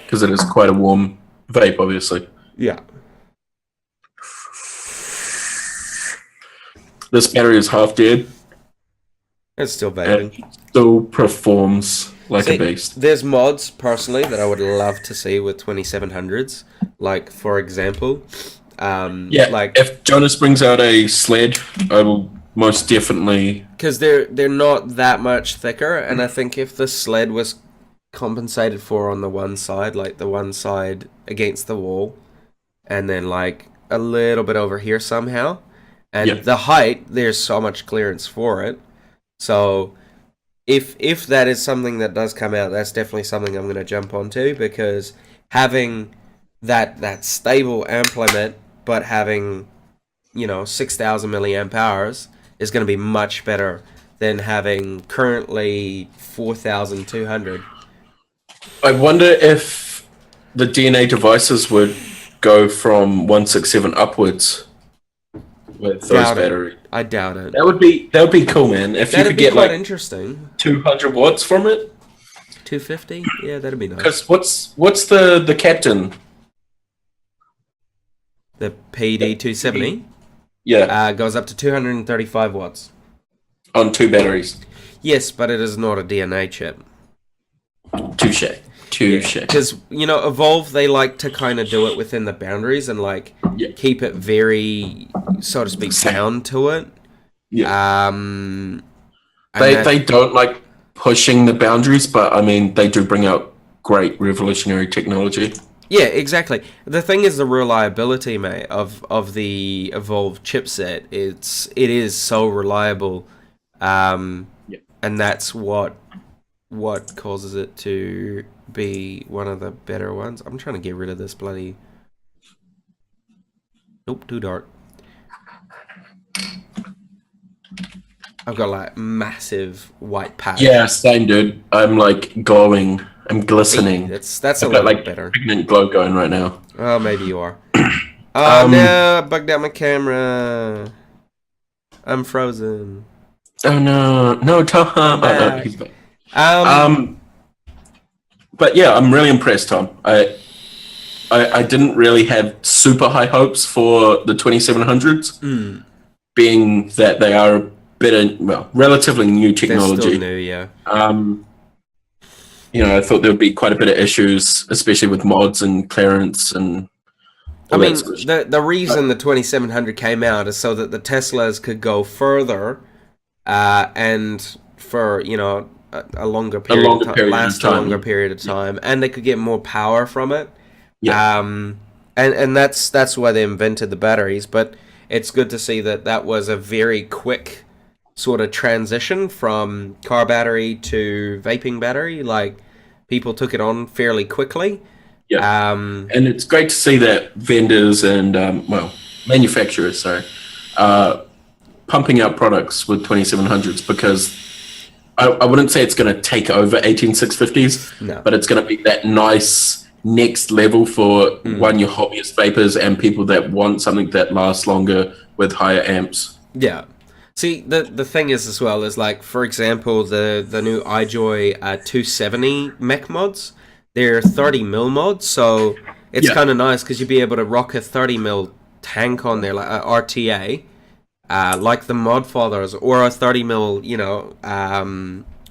Speaker 2: because it is quite a warm vape, obviously.
Speaker 1: Yeah.
Speaker 2: This battery is half dead
Speaker 1: It's still vaping.
Speaker 2: and still performs like
Speaker 1: See,
Speaker 2: a beast.
Speaker 1: there's mods, personally, that I would love to see with 2700s. Like, for example,
Speaker 2: Yeah, if Jonas brings out a sled, I will most definitely.
Speaker 1: because they're not that much thicker, and I think if the sled was compensated for on the one side, like the one side against the wall, and then a little bit over here somehow, and
Speaker 2: Yeah.
Speaker 1: the height, there's so much clearance for it. So if that is something that does come out, that's definitely something I'm going to jump onto, because having that stable amp limit, but having 6,000 milliamp hours is going to be much better than having currently 4,200.
Speaker 2: I wonder if the DNA devices would go from 167 upwards with those
Speaker 1: Doubt it.
Speaker 2: batteries.
Speaker 1: I doubt it.
Speaker 2: That would be cool, man. If you
Speaker 1: That'd
Speaker 2: could
Speaker 1: be
Speaker 2: get
Speaker 1: quite
Speaker 2: like
Speaker 1: interesting.
Speaker 2: 200 watts from it.
Speaker 1: 250? Yeah, that'd be nice.
Speaker 2: Because what's the captain?
Speaker 1: The PD 270
Speaker 2: Yeah,
Speaker 1: goes up to 235 watts.
Speaker 2: on 2 batteries.
Speaker 1: Yes, but it is not a DNA chip.
Speaker 2: Touche.
Speaker 1: Because, Evolve, they like to kind of do it within the boundaries and,
Speaker 2: Yeah.
Speaker 1: keep it very, so to speak, down to it.
Speaker 2: Yeah.
Speaker 1: And
Speaker 2: They don't like pushing the boundaries, but I mean they do bring out great revolutionary technology.
Speaker 1: Yeah, exactly. The thing is the reliability, mate, of the Evolve chipset. It is so reliable, and that's what causes it to be one of the better ones. I'm trying to get rid of this bloody. Nope, too dark. I've got massive white patch.
Speaker 2: Yeah, same dude. I'm glowing. I'm glistening.
Speaker 1: That's a
Speaker 2: I've got
Speaker 1: little better.
Speaker 2: pregnant glow going right now.
Speaker 1: Oh, maybe you are. Oh no, I bugged out my camera. I'm frozen.
Speaker 2: Oh no, Tom. Oh, no,
Speaker 1: back.
Speaker 2: he's back.
Speaker 1: Um,
Speaker 2: But yeah, I'm really impressed, Tom. I didn't really have super high hopes for the 2700s, being that they are a bit relatively new
Speaker 1: they're
Speaker 2: technology.
Speaker 1: still new, yeah.
Speaker 2: I thought there would be quite a bit of issues, especially with mods and clearance and.
Speaker 1: I
Speaker 2: all
Speaker 1: mean,
Speaker 2: that sort of shit.
Speaker 1: the reason the 2700 came out is so that the Teslas could go further and for a longer
Speaker 2: A
Speaker 1: period of
Speaker 2: longer
Speaker 1: time,
Speaker 2: period of
Speaker 1: last a longer
Speaker 2: time.
Speaker 1: period of
Speaker 2: Yeah.
Speaker 1: time, and they could get more power from it.
Speaker 2: Yeah.
Speaker 1: And that's why they invented the batteries. But it's good to see that that was a very quick sort of transition from car battery to vaping battery. Like people took it on fairly quickly.
Speaker 2: Yeah.
Speaker 1: Um,
Speaker 2: And it's great to see that vendors and, well, manufacturers, sorry, pumping out products with 2700s because I wouldn't say it's going to take over 18650s,
Speaker 1: no.
Speaker 2: but it's going to be that nice next level for
Speaker 1: Mm.
Speaker 2: one, your hobbyist vapors and people that want something that lasts longer with higher amps.
Speaker 1: Yeah. See, the thing is as well is like, for example, the new iJoy 270 mech mods, they're 30 mil mods, so it's
Speaker 2: Yeah.
Speaker 1: kind of nice because you'd be able to rock a 30 mil tank on there, like a RTA, like the Modfathers, or a 30 mil,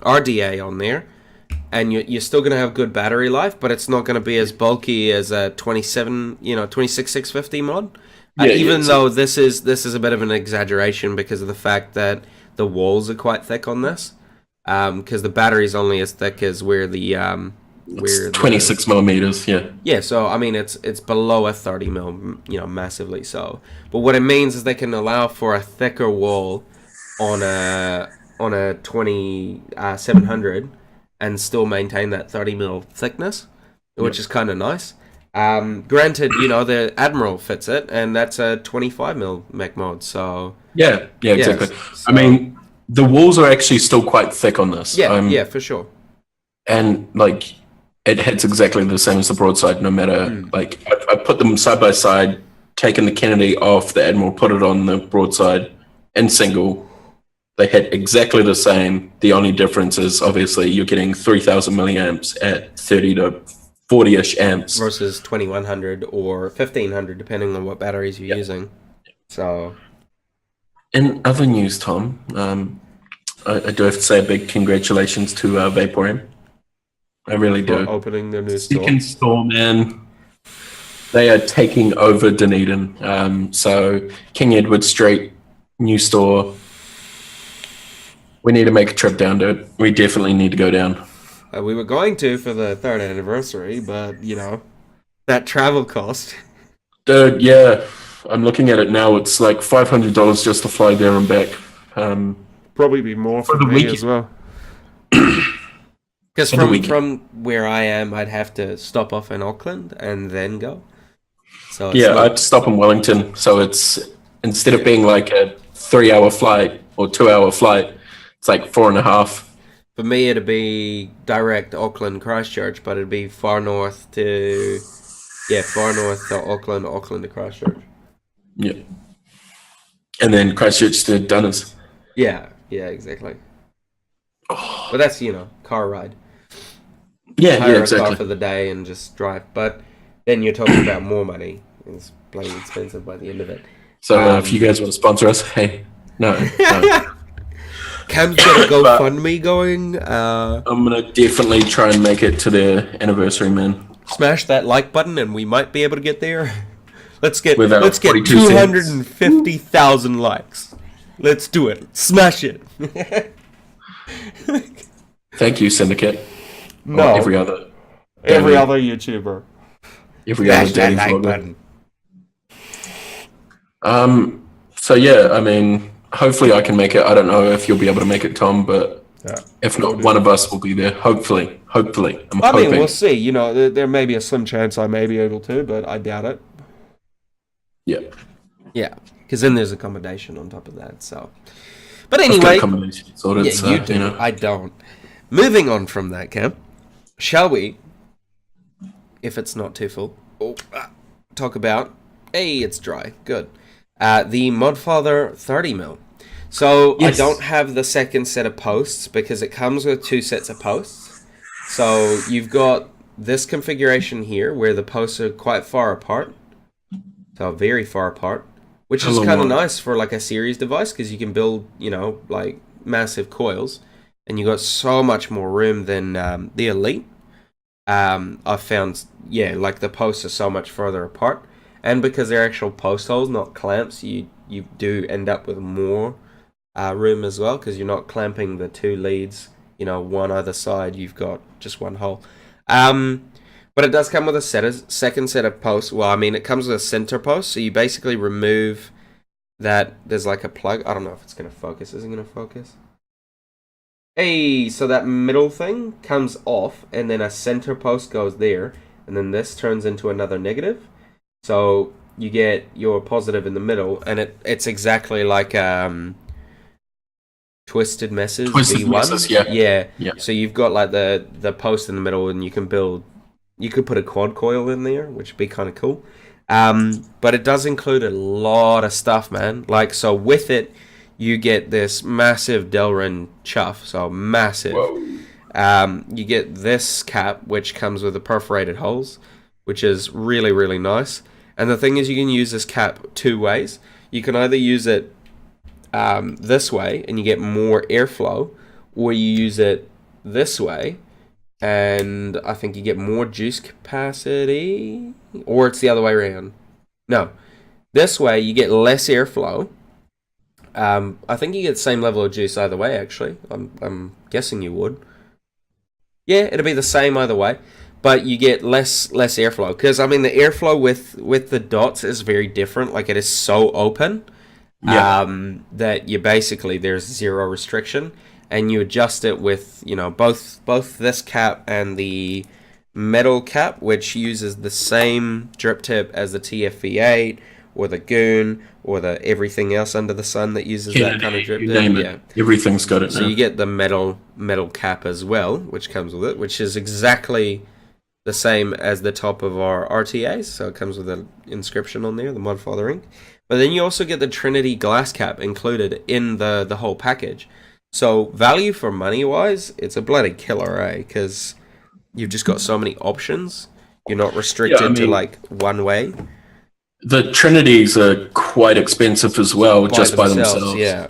Speaker 1: RDA on there, and you're still going to have good battery life, but it's not going to be as bulky as a 26650 mod.
Speaker 2: Yeah,
Speaker 1: Even though
Speaker 2: exactly.
Speaker 1: this is a bit of an exaggeration because of the fact that the walls are quite thick on this, because the battery's only as thick as
Speaker 2: It's
Speaker 1: where the
Speaker 2: 26 millimeters. Yeah.
Speaker 1: yeah. So I mean, it's below a 30 mil, massively so. But what it means is they can allow for a thicker wall on a 2700 and still maintain that 30 mil thickness, which
Speaker 2: Yep.
Speaker 1: is kind of nice. Granted, the Admiral fits it, and that's a 25 mil mech mod. So
Speaker 2: Yeah, exactly.
Speaker 1: yes,
Speaker 2: I
Speaker 1: so
Speaker 2: mean, the walls are actually still quite thick on this.
Speaker 1: yeah, for sure.
Speaker 2: And like it hits exactly the same as the broadside, no matter
Speaker 1: Mm.
Speaker 2: like I put them side by side, taken the Kennedy off the Admiral, put it on the broadside in single. They hit exactly the same. The only difference is obviously you're getting 3000 milliamps at 30 to 40-ish amps.
Speaker 1: Versus 2100 or 1500, depending on what batteries you're
Speaker 2: Yeah.
Speaker 1: using. So
Speaker 2: In other news, Tom, I do have to say a big congratulations to Vaporeign. I really
Speaker 1: for
Speaker 2: do.
Speaker 1: opening the new store.
Speaker 2: Second store, man. They are taking over Dunedin. So King Edward Street, new store. We need to make a trip down to it. We definitely need to go down.
Speaker 1: We were going to for the third anniversary, but that travel cost.
Speaker 2: Dude, yeah. I'm looking at it now. It's like $500 just to fly there and back.
Speaker 1: Probably be more
Speaker 2: For
Speaker 1: for
Speaker 2: the
Speaker 1: me as
Speaker 2: weekend.
Speaker 1: well. Because
Speaker 2: For the
Speaker 1: from
Speaker 2: weekend.
Speaker 1: from where I am, I'd have to stop off in Auckland and then go. So it's
Speaker 2: Yeah,
Speaker 1: not.
Speaker 2: I'd stop in Wellington. So it's instead of
Speaker 1: Yeah.
Speaker 2: being like a 3 hour flight or 2 hour flight, it's like 4.5.
Speaker 1: For me, it'd be direct Auckland Christchurch, but it'd be far north to Auckland, Auckland to Christchurch.
Speaker 2: Yeah. And then Christchurch to Dunners.
Speaker 1: Yeah, exactly. But that's car ride.
Speaker 2: Yeah,
Speaker 1: Hire a car
Speaker 2: exactly.
Speaker 1: for the day and just drive. But then you're talking about more money. It's bloody expensive by the end of it.
Speaker 2: So if you guys want to sponsor us, hey, no.
Speaker 1: Cam's got a
Speaker 2: But
Speaker 1: GoFundMe going.
Speaker 2: I'm gonna definitely try and make it to the anniversary, man.
Speaker 1: Smash that like button, and we might be able to get there. Let's get
Speaker 2: With our
Speaker 1: let's get
Speaker 2: 42 cents.
Speaker 1: 250,000 likes. Let's do it. Smash it.
Speaker 2: Thank you, Syndicate. Or
Speaker 1: No,
Speaker 2: every other,
Speaker 1: every other YouTuber.
Speaker 2: every other
Speaker 1: Smash that
Speaker 2: daily
Speaker 1: like
Speaker 2: vlogger.
Speaker 1: button.
Speaker 2: So yeah, I mean, hopefully I can make it. I don't know if you'll be able to make it, Tom, but
Speaker 1: Yeah.
Speaker 2: if not, one of us will be there. Hopefully, I'm
Speaker 1: I mean,
Speaker 2: hoping.
Speaker 1: we'll see. There may be a slim chance I may be able to, but I doubt it.
Speaker 2: Yeah,
Speaker 1: Yeah, because then there's accommodation on top of that. So, but
Speaker 2: I've got
Speaker 1: anyway,
Speaker 2: accommodation sorted.
Speaker 1: yeah,
Speaker 2: So
Speaker 1: you do. I don't. Moving on from that, Cam, shall we, if it's not too full, talk about? Hey, it's dry. Good. The Modfather 30 mil. So
Speaker 2: Yes.
Speaker 1: I don't have the second set of posts because it comes with two sets of posts. So you've got this configuration here where the posts are quite far apart. So very far apart, which is
Speaker 2: Hello,
Speaker 1: kind of
Speaker 2: Mark.
Speaker 1: nice for like a series device because you can build, like massive coils, and you got so much more room than the Elite. I've found, like the posts are so much further apart, and because they're actual post holes, not clamps, you do end up with more room as well, because you're not clamping the two leads, one either side. You've got just one hole. But it does come with a second set of posts. Well, I mean, it comes with a center post, so you basically remove that. There's like a plug. I don't know if it's going to focus. Is it going to focus? Hey, so that middle thing comes off, and then a center post goes there, and then this turns into another negative. So you get your positive in the middle, and it's exactly like Twisted Messes V1. Yeah. So you've got like the post in the middle, and you could put a quad coil in there, which would be kind of cool. But it does include a lot of stuff, man. Like, so with it, you get this massive Delrin chuff, so massive. You get this cap, which comes with the perforated holes, which is really, really nice. And the thing is, you can use this cap two ways. You can either use it this way, and you get more airflow, or you use it this way, and I think you get more juice capacity, or it's the other way around. No, this way you get less airflow. I think you get the same level of juice either way, actually. I'm guessing you would. Yeah, it'll be the same either way, but you get less airflow. Because, I mean, the airflow with the dots is very different. Like, it is so open that you basically, there's zero restriction. And you adjust it with, both this cap and the metal cap, which uses the same drip tip as the TFV8 or the Goon or the everything else under the sun that uses that kind of drip tip.
Speaker 2: Name it. Everything's got it now.
Speaker 1: So you get the metal cap as well, which comes with it, which is exactly the same as the top of our RTAs. So it comes with an inscription on there, the Modfather ink. But then you also get the Trinity glass cap included in the whole package. So value for money wise, it's a bloody killer, eh? Because you've just got so many options. You're not restricted to like one way.
Speaker 2: The Trinities are quite expensive as well, just by themselves.
Speaker 1: Yeah.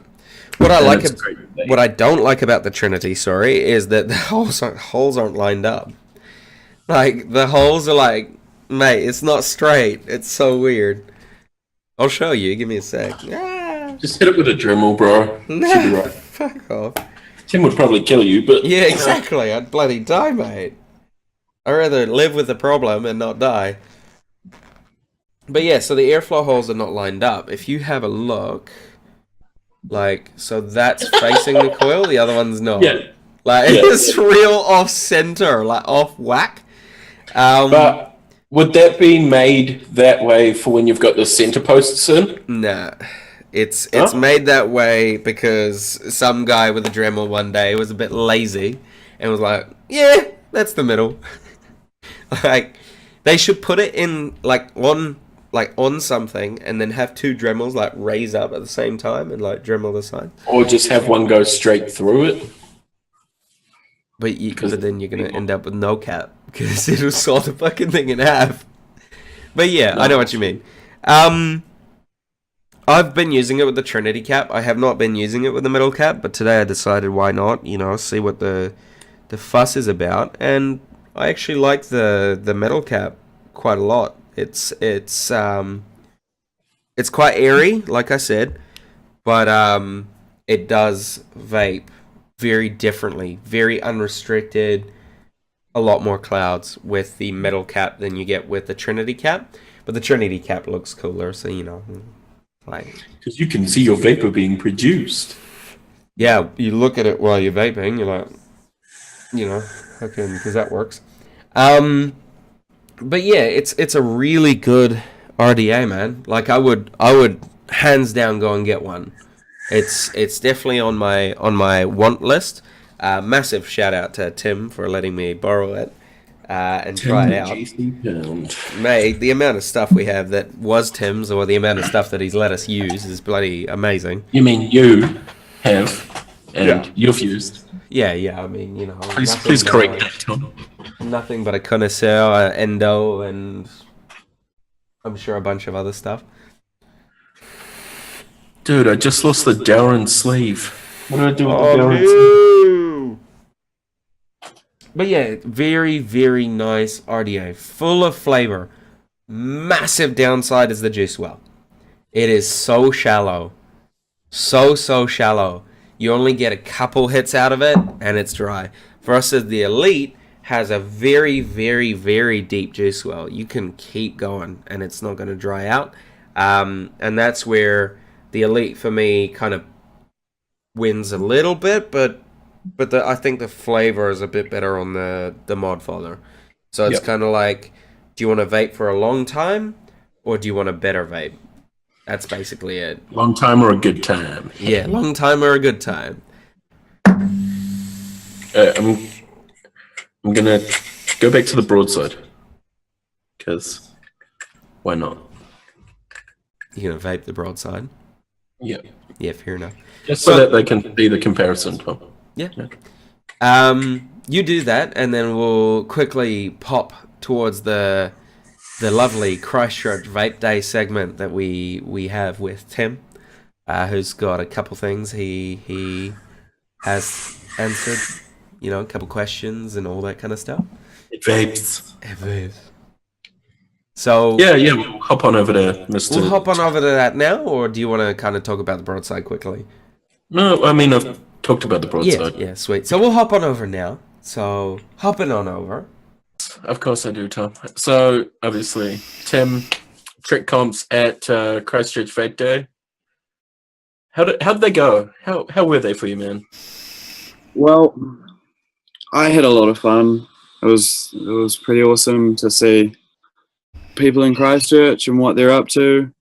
Speaker 1: What I don't like about the Trinity, is that the holes aren't lined up. Like, the holes are like, mate, it's not straight. It's so weird. I'll show you. Give me a sec.
Speaker 2: Just hit it with a Dremel, bro. Should be right.
Speaker 1: Fuck off.
Speaker 2: Tim would probably kill you, but...
Speaker 1: Yeah, exactly. I'd bloody die, mate. I'd rather live with the problem and not die. But yeah, so the airflow holes are not lined up. If you have a look, like, so that's facing the coil, the other one's not.
Speaker 2: Yeah.
Speaker 1: Like, it's real off-center, like, off-whack.
Speaker 2: But would that be made that way for when you've got the center posts in?
Speaker 1: Nah. It's made that way because some guy with a Dremel one day was a bit lazy and was like, yeah, that's the middle. Like, they should put it in, on something and then have two Dremels, like, raise up at the same time and, like, Dremel the side.
Speaker 2: Or just have one go straight through it.
Speaker 1: But then you're going to end up with no cap because it'll saw the fucking thing in half. But yeah, I know what you mean. I've been using it with the Trinity cap. I have not been using it with the metal cap, but today I decided why not, see what the fuss is about. And I actually like the metal cap quite a lot. It's quite airy, like I said, but it does vape very differently, very unrestricted, a lot more clouds with the metal cap than you get with the Trinity cap. But the Trinity cap looks cooler, so like,
Speaker 2: because you can see your vapor being produced.
Speaker 1: Yeah, you look at it while you're vaping, you're like, okay, because that works. But yeah, it's a really good RDA, man. Like, I would hands down go and get one. It's definitely on my want list. Massive shout out to Tim for letting me borrow it and try it out. Mate, the amount of stuff we have that was Tim's, or the amount of stuff that he's let us use, is bloody amazing.
Speaker 2: You mean you have and you've used?
Speaker 1: Yeah. I mean,
Speaker 2: Please correct that, Tom.
Speaker 1: Nothing but a connoisseur, endo, and I'm sure a bunch of other stuff.
Speaker 2: Dude, I just lost the Darren sleeve. What do I do with the Darren sleeve?
Speaker 1: But yeah, very, very nice RDA. Full of flavor. Massive downside is the juice well. It is so shallow. so shallow. You only get a couple hits out of it, and it's dry. Versus the Elite has a very deep juice well. You can keep going, and it's not going to dry out. And that's where the Elite for me kind of wins a little bit, but I think the flavor is a bit better on the Modfather. So it's kind of like, do you want to vape for a long time, or do you want a better vape? That's basically it.
Speaker 2: Long time or a good time?
Speaker 1: Yeah, long time or a good time.
Speaker 2: I'm gonna go back to the broadside, because why not?
Speaker 1: You're gonna vape the broadside?
Speaker 2: Yeah.
Speaker 1: Yeah, fair enough.
Speaker 2: Just so that they can see the comparison, Tom.
Speaker 1: Yeah. You do that, and then we'll quickly pop towards the lovely Christchurch Vape Day segment that we have with Tim, who's got a couple things he has answered, a couple questions and all that kind of stuff.
Speaker 2: It vapes.
Speaker 1: It vapes. So
Speaker 2: yeah, we'll hop on over to Mr.
Speaker 1: We'll hop on over to that now, or do you want to kind of talk about the broadside quickly?
Speaker 2: No, I mean, I've talked about the broadside.
Speaker 1: Yeah, sweet. So we'll hop on over now. So hopping on over.
Speaker 2: Of course I do, Tom. So obviously, Tim, trick comps at Christchurch Vape Day. How did they go? How were they for you, man?
Speaker 3: Well, I had a lot of fun. It was pretty awesome to see people in Christchurch and what they're up to.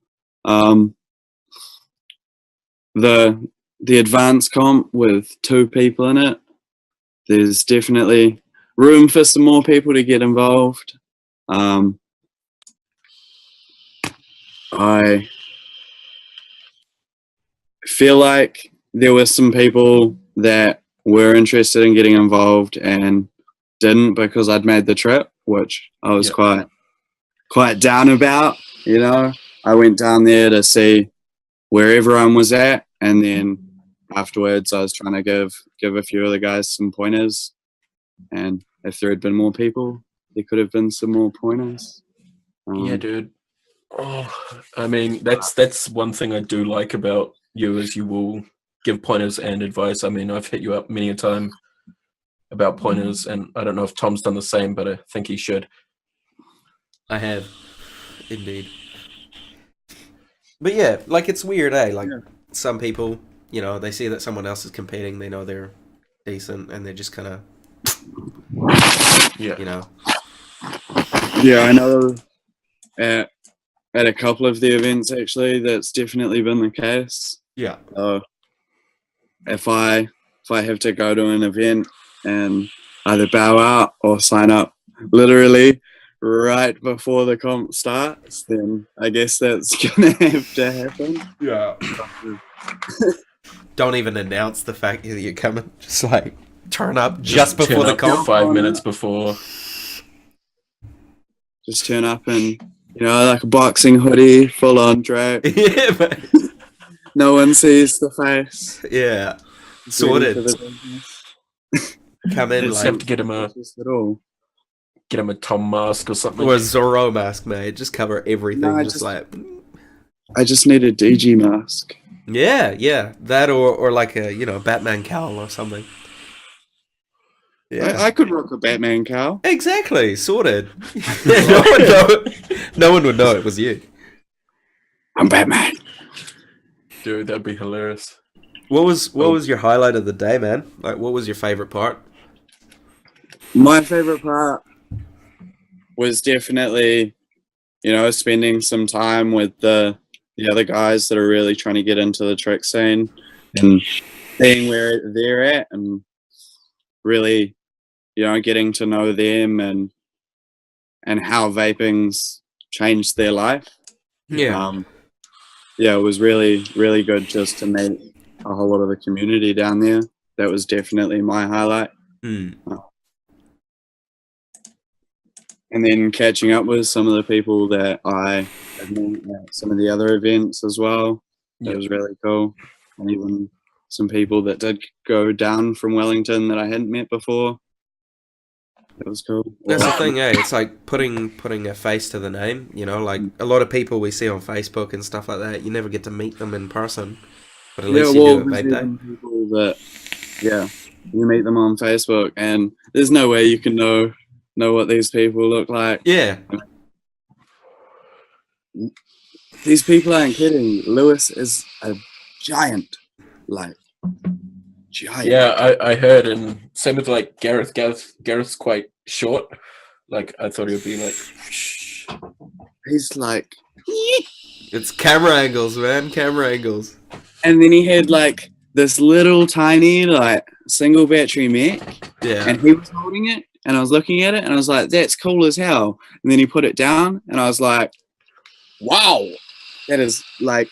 Speaker 3: The advanced comp with 2 people in it. There's definitely room for some more people to get involved. I feel like there were some people that were interested in getting involved and didn't because I'd made the trip, which I was quite down about. I went down there to see where everyone was at, and then afterwards I was trying to give a few of the guys some pointers, and if there had been more people, there could have been some more pointers.
Speaker 2: Yeah, dude. I mean, that's one thing I do like about you, is you will give pointers and advice. I mean, I've hit you up many a time about pointers, and I don't know if Tom's done the same, but I think he should.
Speaker 1: I have, indeed. But yeah, like, it's weird, eh? Like, some people, they see that someone else is competing, they know they're decent, and they're just kind of,
Speaker 3: Yeah, I know at a couple of the events, actually, that's definitely been the case.
Speaker 1: Yeah.
Speaker 3: If I have to go to an event and either bow out or sign up literally right before the comp starts, then I guess that's gonna have to happen.
Speaker 1: Yeah. Don't even announce the fact that you're coming. Just like turn up just before the comp.
Speaker 2: 5 minutes before.
Speaker 3: Just turn up in, like a boxing hoodie, full on drag.
Speaker 1: Yeah, but
Speaker 3: no one sees the face.
Speaker 1: Yeah. Sorted. Come in,
Speaker 2: just have to get him a Tom mask or something.
Speaker 1: Or a Zorro mask, mate. Just cover everything.
Speaker 3: No,
Speaker 1: I
Speaker 3: just need a DG mask.
Speaker 1: Yeah. That or like a, Batman cowl or something.
Speaker 3: Yeah. I could rock a Batman cowl.
Speaker 1: Exactly. Sorted. No one would know it was you.
Speaker 3: I'm Batman.
Speaker 2: Dude, that'd be hilarious.
Speaker 1: What was your highlight of the day, man? Like, what was your favorite part?
Speaker 3: My favorite part was definitely, spending some time with the other guys that are really trying to get into the trick scene and seeing where they're at, and really, getting to know them and how vaping's changed their life.
Speaker 1: Yeah.
Speaker 3: It was really, really good just to meet a whole lot of the community down there. That was definitely my highlight. And then catching up with some of the people that I had met at some of the other events as well. That was really cool. And even some people that did go down from Wellington that I hadn't met before. That was cool.
Speaker 1: That's the thing, eh? It's like putting a face to the name, like a lot of people we see on Facebook and stuff like that, you never get to meet them in person. But at
Speaker 3: Yeah,
Speaker 1: least you
Speaker 3: well,
Speaker 1: do it
Speaker 3: there's
Speaker 1: vape day.
Speaker 3: even people that, yeah, you meet them on Facebook, and there's no way you can know what these people look like.
Speaker 1: Yeah.
Speaker 3: These people aren't kidding. Lewis is a giant, like giant.
Speaker 2: Yeah, I heard, and same with like Gareth. Gareth's quite short. Like I thought he would be like.
Speaker 3: He's like,
Speaker 1: It's camera angles, man. Camera angles.
Speaker 3: and then he had like this little tiny like single battery mech,
Speaker 1: Yeah.
Speaker 3: and he was holding it, and I was looking at it, and I was like, that's cool as hell. And then he put it down, and I was like, wow, that is like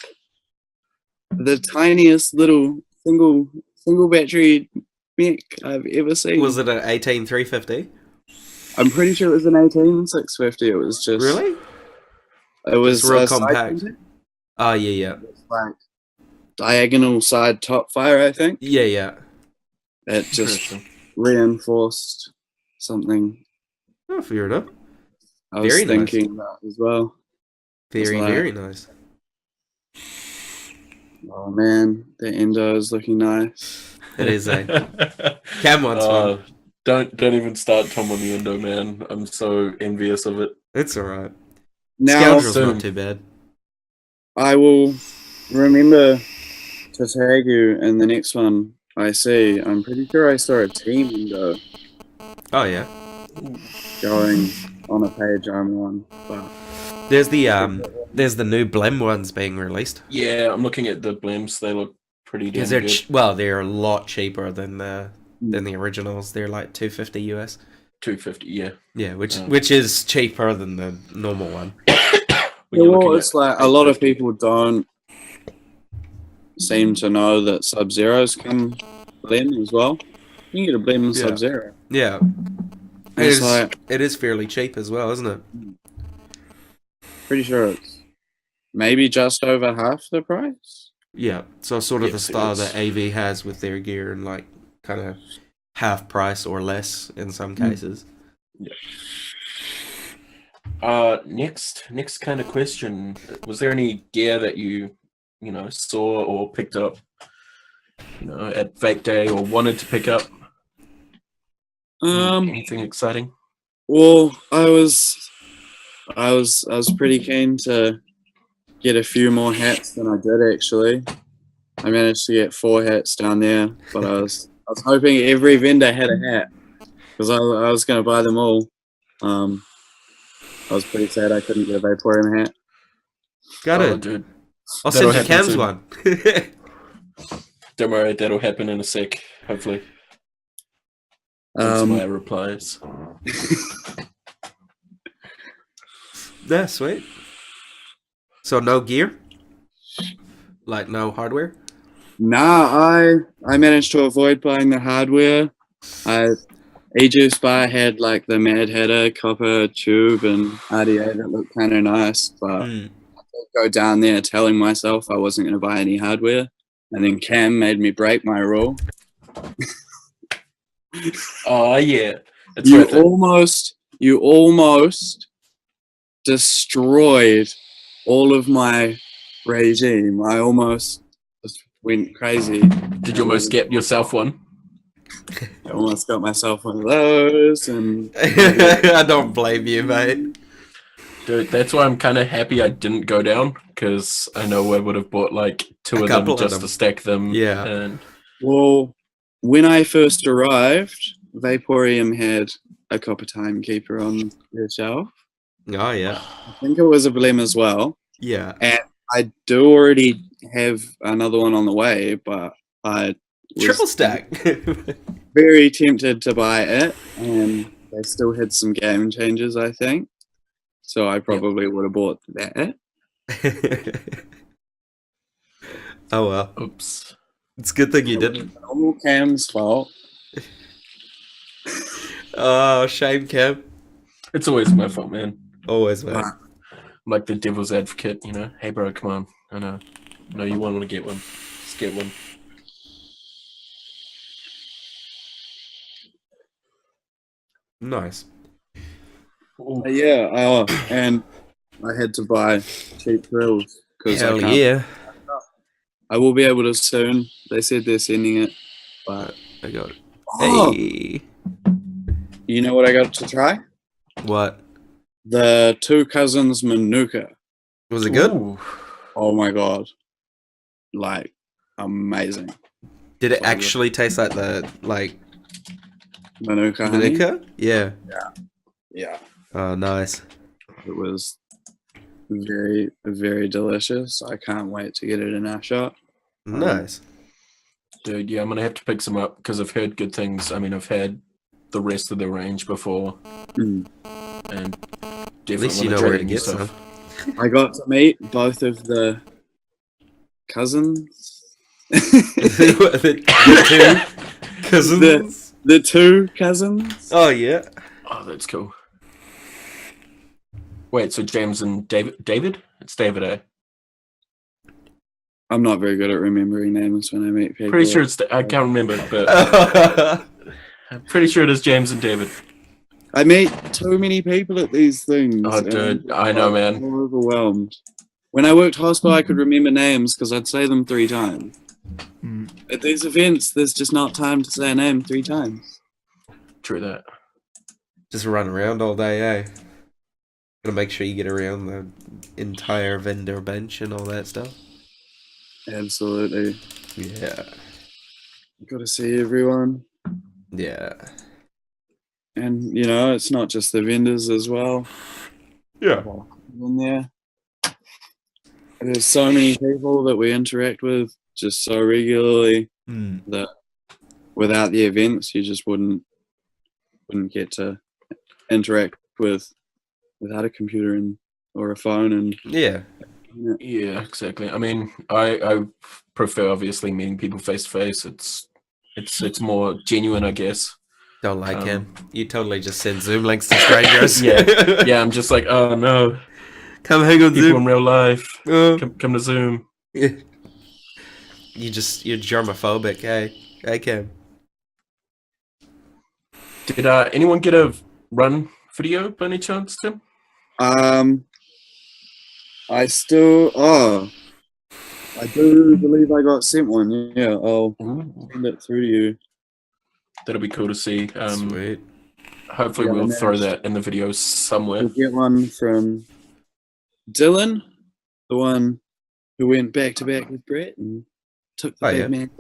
Speaker 3: the tiniest little single battery mech I've ever seen.
Speaker 1: Was it an 18350?
Speaker 3: I'm pretty sure it was an 18650. It was just
Speaker 1: Really?
Speaker 3: It was
Speaker 1: It's real
Speaker 3: a side
Speaker 1: compact.
Speaker 3: engine,
Speaker 1: Oh, yeah.
Speaker 3: like diagonal side top fire. I think
Speaker 1: Yeah.
Speaker 3: it just
Speaker 2: Interesting.
Speaker 3: reinforced something
Speaker 1: Oh, fair enough.
Speaker 3: I was
Speaker 1: Very nice.
Speaker 3: thinking about as well.
Speaker 1: Very,
Speaker 3: like-
Speaker 1: very nice.
Speaker 3: Oh man, the endo is looking nice.
Speaker 1: It is a Cam wants one.
Speaker 2: Don't even start Tom on the endo, man. I'm so envious of it.
Speaker 1: It's alright.
Speaker 3: Now
Speaker 1: Scoundrel's
Speaker 2: soon.
Speaker 1: not too bad.
Speaker 3: I will remember to tag you in the next one I see. I'm pretty sure I saw a team endo
Speaker 1: Oh yeah.
Speaker 3: going on a page I'm on, but
Speaker 1: There's the new Blim ones being released.
Speaker 2: Yeah, I'm looking at the blims. They look pretty damn
Speaker 1: Because they're
Speaker 2: good.
Speaker 1: they're a lot cheaper than the originals. They're like $250 US.
Speaker 2: 250, yeah.
Speaker 1: Yeah,
Speaker 2: Oh.
Speaker 1: which is cheaper than the normal one.
Speaker 2: When you're
Speaker 3: well,
Speaker 2: looking
Speaker 3: it's
Speaker 2: at-
Speaker 3: like a lot of people don't seem to know that Sub-Zeros come blend as well. You can get a blend in
Speaker 1: Yeah.
Speaker 3: Sub-Zero.
Speaker 1: Yeah.
Speaker 3: It's like,
Speaker 1: It is fairly cheap as well, isn't it?
Speaker 3: pretty sure it's maybe just over half the price.
Speaker 1: Yeah. So sort of the
Speaker 2: Yes, it
Speaker 1: style
Speaker 2: is.
Speaker 1: that AV has with their gear, and like kind of half price or less in some cases.
Speaker 2: Next kind of question. Was there any gear that you saw or picked up, at Vape Day or wanted to pick up? Anything exciting?
Speaker 3: Well, I was pretty keen to get a few more hats than I did actually. I managed to get 4 hats down there, but I was hoping every vendor had a hat because I was going to buy them all. I was pretty sad I couldn't get a Vaporium hat.
Speaker 1: Got
Speaker 2: Oh,
Speaker 1: it.
Speaker 2: dude.
Speaker 1: I'll
Speaker 2: That'll
Speaker 1: send you
Speaker 2: happen
Speaker 1: Cam's
Speaker 2: soon.
Speaker 1: one.
Speaker 2: Don't worry, that'll happen in a sec, hopefully. Once my replies.
Speaker 1: Yeah, sweet. So no gear? Like no hardware?
Speaker 3: Nah, I managed to avoid buying the hardware. E-Juice Bar had like the Mad Hatter copper tube and RDA that looked kind of nice, but I did go down there telling myself I wasn't going to buy any hardware, and then Cam made me break my rule.
Speaker 2: Oh yeah, it's worth it.
Speaker 3: You almost destroyed all of my regime. I almost just went crazy.
Speaker 2: Did you almost get yourself one?
Speaker 3: I almost got myself one of those, and
Speaker 1: I don't blame you, mate.
Speaker 2: Dude, that's why I'm kind of happy I didn't go down, because I know I would have bought like 2
Speaker 1: A
Speaker 2: of
Speaker 1: couple
Speaker 2: them
Speaker 1: of
Speaker 2: just
Speaker 1: them.
Speaker 2: to stack them.
Speaker 1: Yeah.
Speaker 2: And
Speaker 3: well, when I first arrived, Vaporium had a copper timekeeper on their shelf.
Speaker 1: Oh yeah.
Speaker 3: I think it was a Blem as well.
Speaker 1: Yeah.
Speaker 3: I do already have another one on the way, but I was
Speaker 1: Triple stack.
Speaker 3: very tempted to buy it, and they still had some game changes, I think. So I probably would have bought that.
Speaker 1: Oh well.
Speaker 2: oops.
Speaker 1: It's a good thing you didn't.
Speaker 3: All Cam's fault.
Speaker 1: Oh, shame, Cam.
Speaker 2: It's always my fault, man.
Speaker 1: Always, man.
Speaker 3: Right.
Speaker 2: I'm like the devil's advocate, Hey, bro, come on. I know you want to get one. Just get one.
Speaker 1: Nice.
Speaker 2: Ooh.
Speaker 3: Yeah, and I had to buy cheap grills because
Speaker 1: Hell yeah.
Speaker 3: I will be able to soon. They said they're sending it. But
Speaker 1: I got it.
Speaker 3: oh,
Speaker 1: Hey.
Speaker 3: you know what I got to try?
Speaker 1: What?
Speaker 3: The Two Cousins Manuka.
Speaker 1: Was it good?
Speaker 2: Ooh.
Speaker 3: Oh my god. Like, amazing.
Speaker 1: Did it
Speaker 3: So good.
Speaker 1: actually taste like the
Speaker 3: Manuka honey?
Speaker 1: Manuka? Yeah.
Speaker 3: Yeah.
Speaker 1: Oh, nice.
Speaker 3: It was very, very delicious. I can't wait to get it in our shop.
Speaker 1: Nice.
Speaker 2: Dude, yeah, I'm gonna have to pick some up because I've heard good things. I mean, I've had the rest of the range before, and definitely
Speaker 1: At least you
Speaker 2: wanna
Speaker 1: know
Speaker 2: try
Speaker 1: where
Speaker 2: the
Speaker 1: to
Speaker 2: new
Speaker 1: get
Speaker 2: stuff.
Speaker 1: some.
Speaker 3: I got to meet both of the cousins.
Speaker 1: the two cousins.
Speaker 3: The two cousins.
Speaker 1: Oh yeah.
Speaker 2: Oh, that's cool. Wait, so James and David? It's David, eh?
Speaker 3: I'm not very good at remembering names when I meet people.
Speaker 2: Pretty sure it's I can't remember, but I'm pretty sure it is James and David.
Speaker 3: I meet too many people at these things.
Speaker 2: Oh,
Speaker 3: and
Speaker 2: dude, I know, man.
Speaker 3: I'm overwhelmed. When I worked hospital, I could remember names because I'd say them 3 times. At these events, there's just not time to say a name 3 times.
Speaker 2: True that.
Speaker 1: Just run around all day, eh? Gotta make sure you get around the entire vendor bench and all that stuff.
Speaker 3: Absolutely.
Speaker 1: Yeah.
Speaker 3: Got to see everyone.
Speaker 1: Yeah.
Speaker 3: And, you know, it's not just the vendors as well.
Speaker 1: Yeah.
Speaker 3: In there. There's so many people that we interact with just so regularly that without the events, you just wouldn't get to interact without a computer or a phone. And
Speaker 1: Yeah.
Speaker 2: Yeah, exactly. I mean, I prefer obviously meeting people face to face. It's more genuine, I guess.
Speaker 1: Don't like him. You totally just send Zoom links to strangers.
Speaker 2: Yeah. I'm just like, oh no,
Speaker 1: Come hang on
Speaker 2: people
Speaker 1: Zoom.
Speaker 2: in real life.
Speaker 1: Uh,
Speaker 2: Come to Zoom.
Speaker 1: you're germophobic, eh? Hey, Cam.
Speaker 2: Did anyone get a run video by any chance, Tim?
Speaker 3: I do believe I got sent one. Yeah, I'll send it through to you.
Speaker 2: That'll be cool to see.
Speaker 1: Sweet.
Speaker 2: Hopefully
Speaker 3: Yeah, I
Speaker 2: we'll throw
Speaker 3: managed
Speaker 2: that in the video somewhere.
Speaker 3: We'll get one from Dylan, the one who went back to back with Brett and took the big man.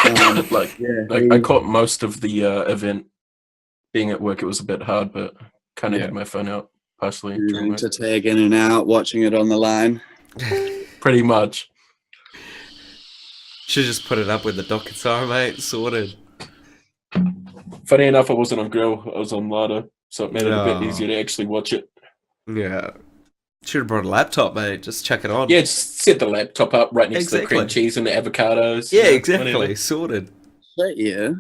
Speaker 2: I caught most of the event. Being at work, it was a bit hard, but kind of had my phone out partially.
Speaker 3: Trying to tag in and out, watching it on the line.
Speaker 2: Pretty much.
Speaker 1: Should just put it up with the Docketsar, mate. Sorted.
Speaker 2: Funny enough, I wasn't on Grill. I was on Lada, so it made it a bit easier to actually watch it.
Speaker 1: Yeah. Should have brought a laptop, mate. Just check it on.
Speaker 2: Yeah, just set the laptop up right next to the cream cheese and the avocados.
Speaker 1: Yeah, exactly. Whatever. Sorted.
Speaker 3: But yeah.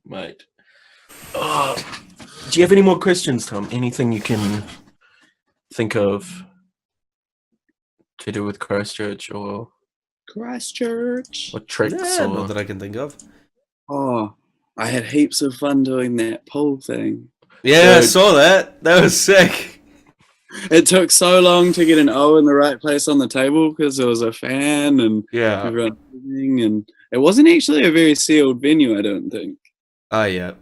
Speaker 2: Mate. Oh, do you have any more questions, Tom? Anything you can think of to do with Christchurch or
Speaker 3: Christchurch?
Speaker 2: What tricks?
Speaker 1: Yeah, not that I can think of.
Speaker 3: Oh, I had heaps of fun doing that pool thing.
Speaker 1: Yeah, I saw that. That was sick.
Speaker 3: It took so long to get an O in the right place on the table because there was a fan and everyone moving, and it wasn't actually a very sealed venue, I don't think.
Speaker 1: Oh, yeah.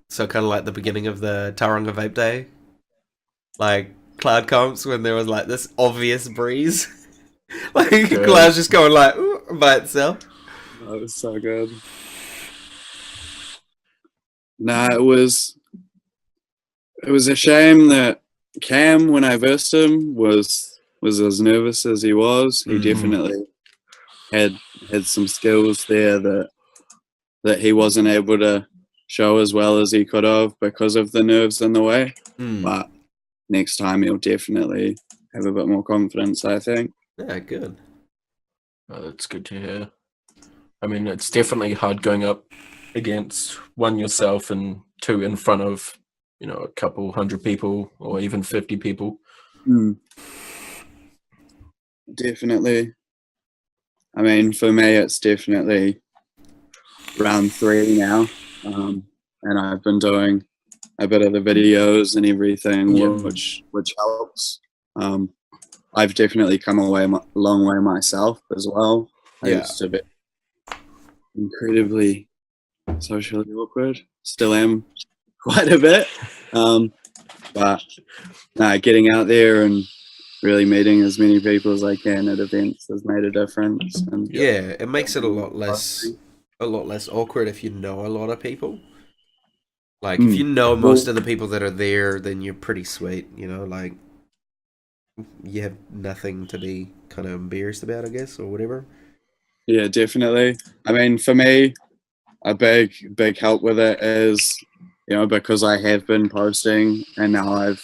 Speaker 1: So kind of like the beginning of the Tauranga Vape Day. Like cloud comps when there was like this obvious breeze. Like clouds just going like by itself.
Speaker 3: That was so good. Nah, it was a shame that Cam, when I versed him, was as nervous as he was. He definitely had some skills there that he wasn't able to show as well as he could have because of the nerves in the way. But next time he'll definitely have a bit more confidence, I think.
Speaker 1: Yeah, good.
Speaker 2: Oh, that's good to hear. I mean, it's definitely hard going up against one yourself and two in front of, you know, a couple hundred people or even 50 people.
Speaker 3: Definitely. I mean, for me, it's definitely round 3 now. And I've been doing a bit of the videos and everything,
Speaker 2: Yeah.
Speaker 3: which helps. I've definitely come a long way myself as well. I
Speaker 1: Yeah.
Speaker 3: used to be incredibly socially awkward. Still am quite a bit. But getting out there and really meeting as many people as I can at events has made a difference. And
Speaker 1: Yeah, it makes it a lot less awkward if you know a lot of people. Like if you know most of the people that are there, then you're pretty sweet, you know, like you have nothing to be kind of embarrassed about, I guess, or whatever.
Speaker 3: Yeah, definitely. I mean, for me, a big help with it is, because I have been posting and now I've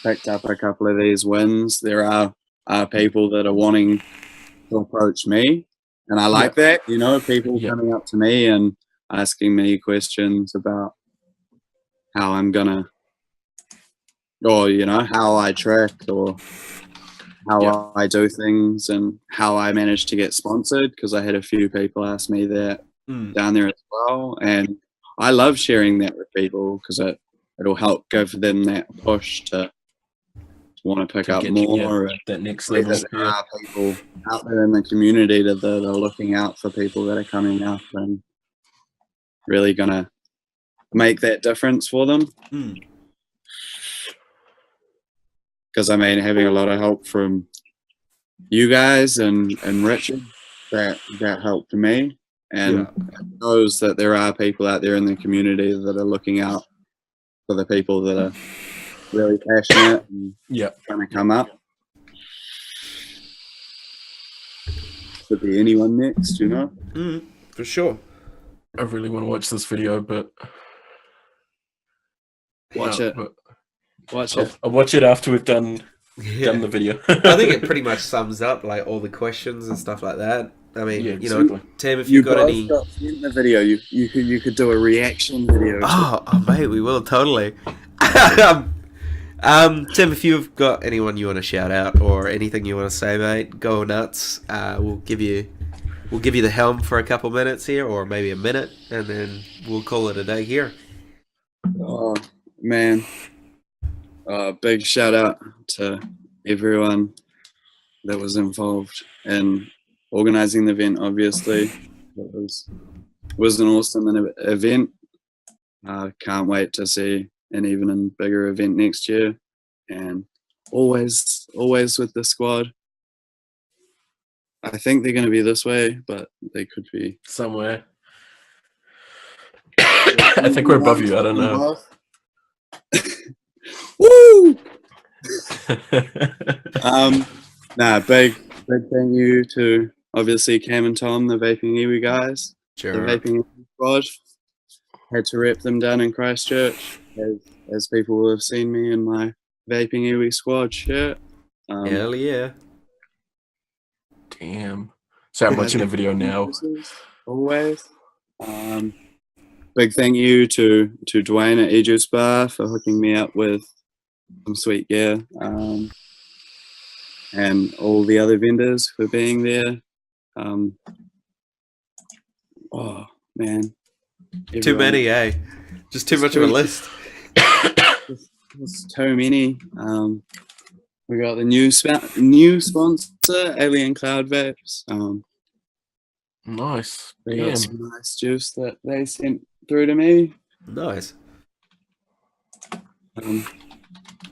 Speaker 3: picked up a couple of these wins. There are people that are wanting to approach me, and I like that. People
Speaker 2: Yeah.
Speaker 3: coming up to me and asking me questions about how I'm gonna, or how I track, or how I do things, and how I managed to get sponsored. Because I had a few people ask me that down there as well, and I love sharing that with people because it'll help give them that push to want to pick up more.
Speaker 2: That next
Speaker 3: See
Speaker 2: level.
Speaker 3: that there are people out there in the community that are looking out for people that are coming up and really gonna make that difference for them. Because I mean, having a lot of help from you guys and Richard, that helped me, and it shows that there are people out there in the community that are looking out for the people that are really passionate and trying to come up. Could be anyone next,
Speaker 1: For sure.
Speaker 2: I really want to watch this video, but
Speaker 3: Watch it.
Speaker 2: I'll watch it after we've done the video.
Speaker 1: I think it pretty much sums up like all the questions and stuff like that. I mean,
Speaker 2: exactly.
Speaker 1: Tim, if you've got any,
Speaker 3: in the video, you could do a reaction video.
Speaker 1: Oh, mate, we will totally. Tim, if you've got anyone you want to shout out or anything you want to say, mate, go nuts. We'll give you the helm for a couple minutes here, or maybe a minute, and then we'll call it a day here.
Speaker 3: Oh man, big shout out to everyone that was involved in organizing the event. Obviously, it was an awesome event. Can't wait to see an even bigger event next year, and always with the squad. I think they're going to be this way, but they could be
Speaker 2: somewhere. I think we're above you. I don't know.
Speaker 3: Woo! Big thank you to obviously Cam and Tom, the Vaping Iwi guys.
Speaker 1: Sure.
Speaker 3: The Vaping Iwi squad. Had to rep them down in Christchurch, as people will have seen me in my Vaping Iwi squad shirt.
Speaker 1: Hell yeah.
Speaker 2: Damn. So I'm watching the video now.
Speaker 3: Always. Big thank you to Dwayne at E-Juice Bar for hooking me up with some sweet gear. And all the other vendors for being there. Oh man.
Speaker 1: Too many, eh? Just too much of a list.
Speaker 3: There's too many. We got the new sponsor, Alien Cloud Vapes.
Speaker 2: Nice.
Speaker 3: They got some nice juice that they sent through to me.
Speaker 1: Nice.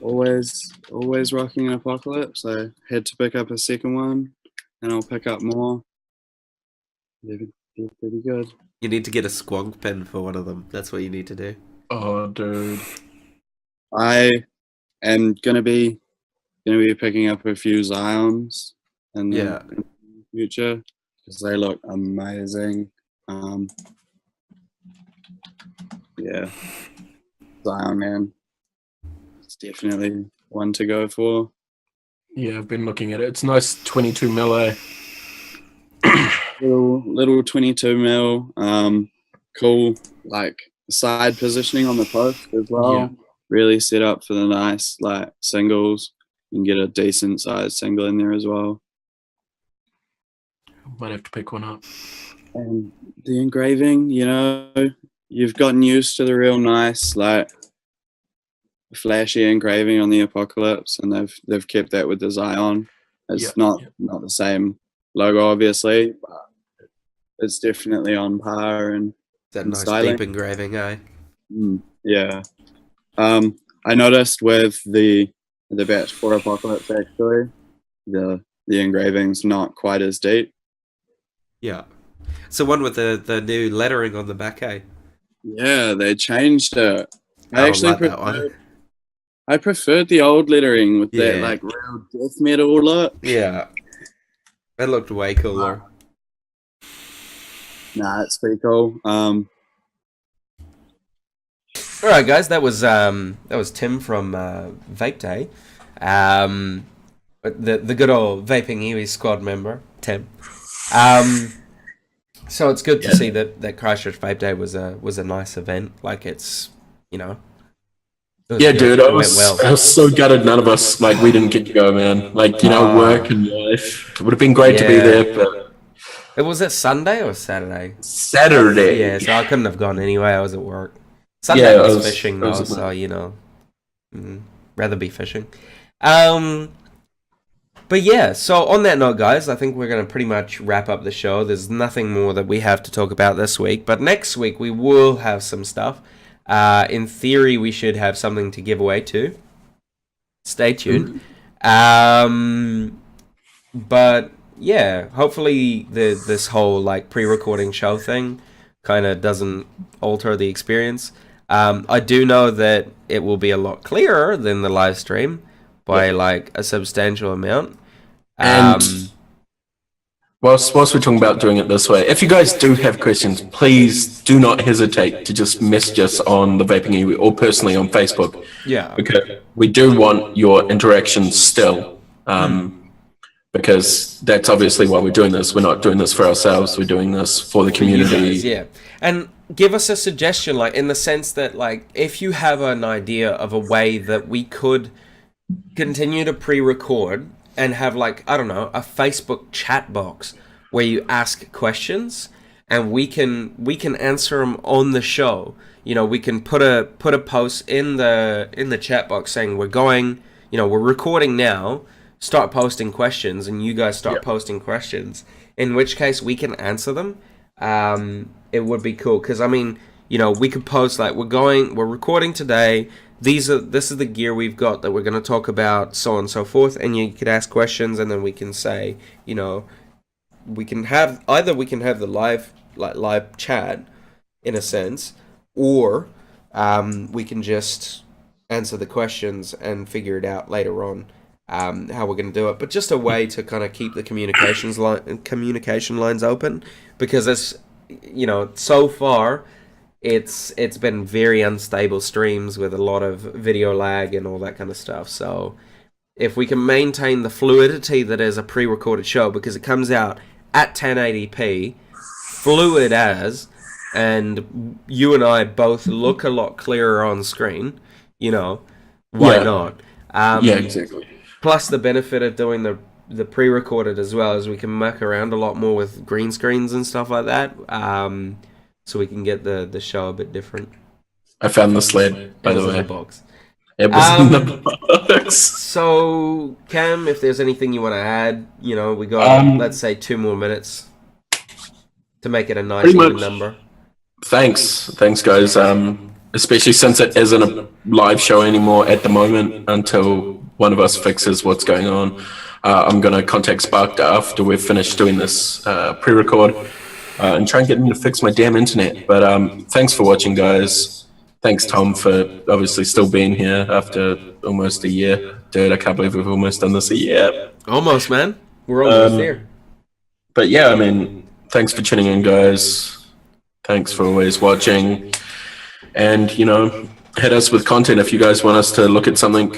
Speaker 3: Always rocking an Apocalypse. I had to pick up a second one, and I'll pick up more. They're pretty good.
Speaker 1: You need to get a squonk pen for one of them. That's what you need to do.
Speaker 2: Oh, dude.
Speaker 3: I am gonna be picking up a few Zions in the future because they look amazing. Zion, man, it's definitely one to go for.
Speaker 2: Yeah, I've been looking at it. It's nice 22 mil, eh?
Speaker 3: Little 22 mil. Cool, like side positioning on the post as well.
Speaker 2: Yeah.
Speaker 3: Really set up for the nice like singles. You can get a decent sized single in there as well.
Speaker 2: Might have to pick one up.
Speaker 3: And the engraving, you've gotten used to the real nice like flashy engraving on the Apocalypse, and they've kept that with the Zion.
Speaker 2: Yeah.
Speaker 3: It's not the same logo, obviously, but it's definitely on par and
Speaker 1: That
Speaker 3: and
Speaker 1: nice
Speaker 3: styling.
Speaker 1: deep engraving, eh?
Speaker 3: Yeah. I noticed with the batch for Apocalypse, actually, the engraving's not quite as deep.
Speaker 1: Yeah. It's the one with the new lettering on the back, eh?
Speaker 3: Yeah, they changed it.
Speaker 1: I don't like that one.
Speaker 3: I preferred the old lettering with that
Speaker 1: Yeah.
Speaker 3: like real death metal look.
Speaker 1: Yeah. That looked way cooler.
Speaker 3: Nah, it's pretty cool.
Speaker 1: Alright guys, that was Tim from Vapeday. The good old Vaping Iwi squad member, Tim. So it's good to see that Christchurch Vapeday was a nice event. Like it's, you know, it was
Speaker 2: Yeah,
Speaker 1: good.
Speaker 2: dude,
Speaker 1: It went well.
Speaker 2: I was so gutted none of us, like, we didn't get to go, man. Like, you know, work and life. It would have been great to be
Speaker 1: Yeah.
Speaker 2: there, but
Speaker 1: Was it Sunday or Saturday?
Speaker 2: Saturday.
Speaker 1: Yeah, so I couldn't have gone anyway. I was at work. Sunday
Speaker 2: Yeah,
Speaker 1: was
Speaker 2: I was-
Speaker 1: fishing
Speaker 2: I was
Speaker 1: though,
Speaker 2: at work.
Speaker 1: so you know, rather be fishing. But yeah, so on that note, guys, I think we're going to pretty much wrap up the show. There's nothing more that we have to talk about this week, but next week we will have some stuff. In theory, we should have something to give away too. Stay tuned. But yeah, hopefully this whole like pre-recording show thing kind of doesn't alter the experience. I do know that it will be a lot clearer than the live stream by like a substantial amount.
Speaker 2: And whilst we're talking about doing it this way, if you guys do have questions, please do not hesitate to just message us on the Vaping Iwi or personally on Facebook,
Speaker 1: Yeah.
Speaker 2: because we do want your interaction still. Because that's obviously why we're doing this. We're not doing this for ourselves. We're doing this for the
Speaker 1: For you
Speaker 2: community.
Speaker 1: guys, yeah. And give us a suggestion, like in the sense that, like, if you have an idea of a way that we could continue to pre-record and have, like, I don't know, a Facebook chat box where you ask questions and we can answer them on the show. You know, we can put a post in the chat box saying we're recording now. Start posting questions, and you guys start posting questions. In which case, we can answer them. It would be cool because I mean, you know, we could post like we're recording today. This is the gear we've got that we're going to talk about, so on and so forth. And you could ask questions, and then we can say, you know, we can have the live chat in a sense, or we can just answer the questions and figure it out later on. How we're going to do it, but just a way to kind of keep the communication lines open, because it's, you know, so far it's been very unstable streams with a lot of video lag and all that kind of stuff. So if we can maintain the fluidity that is a pre-recorded show, because it comes out at 1080p, fluid as, and you and I both look a lot clearer on screen, you know, why not?
Speaker 2: Yeah, exactly.
Speaker 1: Plus the benefit of doing the pre-recorded as well is we can muck around a lot more with green screens and stuff like that, so we can get the show a bit different.
Speaker 2: I found the sled, by the way.
Speaker 1: In the box.
Speaker 2: It was in the box.
Speaker 1: So, Cam, if there's anything you want to add, you know, we got, let's say, 2 more minutes to make it a nice even number.
Speaker 2: Thanks, guys. Especially since it isn't a live show anymore at the moment until one of us fixes what's going on. I'm going to contact Spark after we've finished doing this pre-record and try and get him to fix my damn internet. But thanks for watching, guys. Thanks, Tom, for obviously still being here after almost a year. Dude, I can't believe we've almost done this a year.
Speaker 1: Almost, man. We're almost there.
Speaker 2: But yeah, I mean, thanks for tuning in, guys. Thanks for always watching. And, you know, hit us with content. If you guys want us to look at something,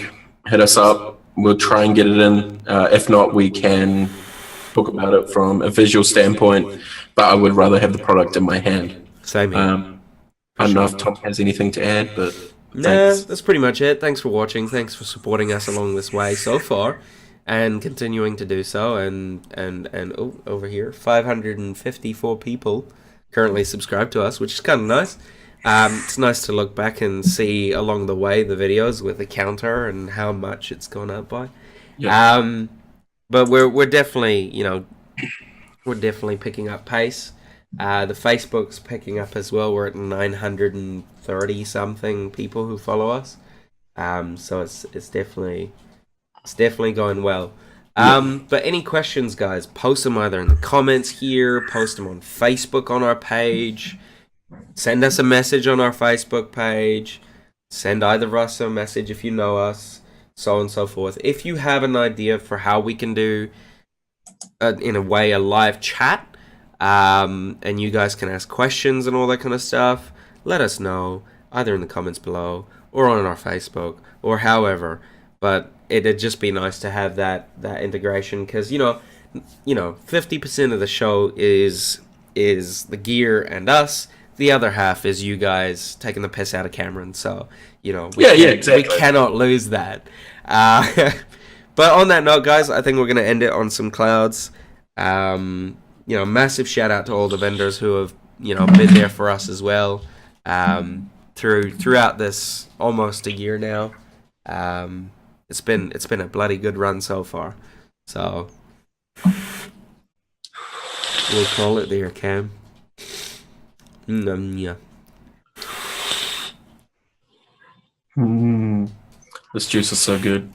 Speaker 2: hit us up. We'll try and get it in. If not, we can talk about it from a visual standpoint. But I would rather have the product in my hand.
Speaker 1: Same here.
Speaker 2: I don't know if Tom has anything to add, but
Speaker 1: Nah, that's pretty much it. Thanks for watching. Thanks for supporting us along this way so far, and continuing to do so. And over here, 554 people currently subscribed to us, which is kind of nice. It's nice to look back and see along the way the videos with the counter and how much it's gone up by.
Speaker 2: Yeah.
Speaker 1: But we're definitely, we're definitely picking up pace. The Facebook's picking up as well. We're at 930 something people who follow us. So it's definitely going well. But any questions, guys, post them either in the comments here, post them on Facebook on our page, send us a message on our Facebook page, send either us a message if you know us, so on and so forth. If you have an idea for how we can do, in a way, a live chat, and you guys can ask questions and all that kind of stuff, let us know either in the comments below or on our Facebook or however. But it'd just be nice to have that integration, because 50% of the show is the gear and us. The other half is you guys taking the piss out of Cameron. So
Speaker 2: Exactly.
Speaker 1: we cannot lose that. But on that note, guys, I think we're gonna end it on some clouds. Massive shout out to all the vendors who have been there for us as well, throughout this almost a year now. It's been a bloody good run so far. So we'll call it there, Cam. Yeah.
Speaker 2: This juice is so good.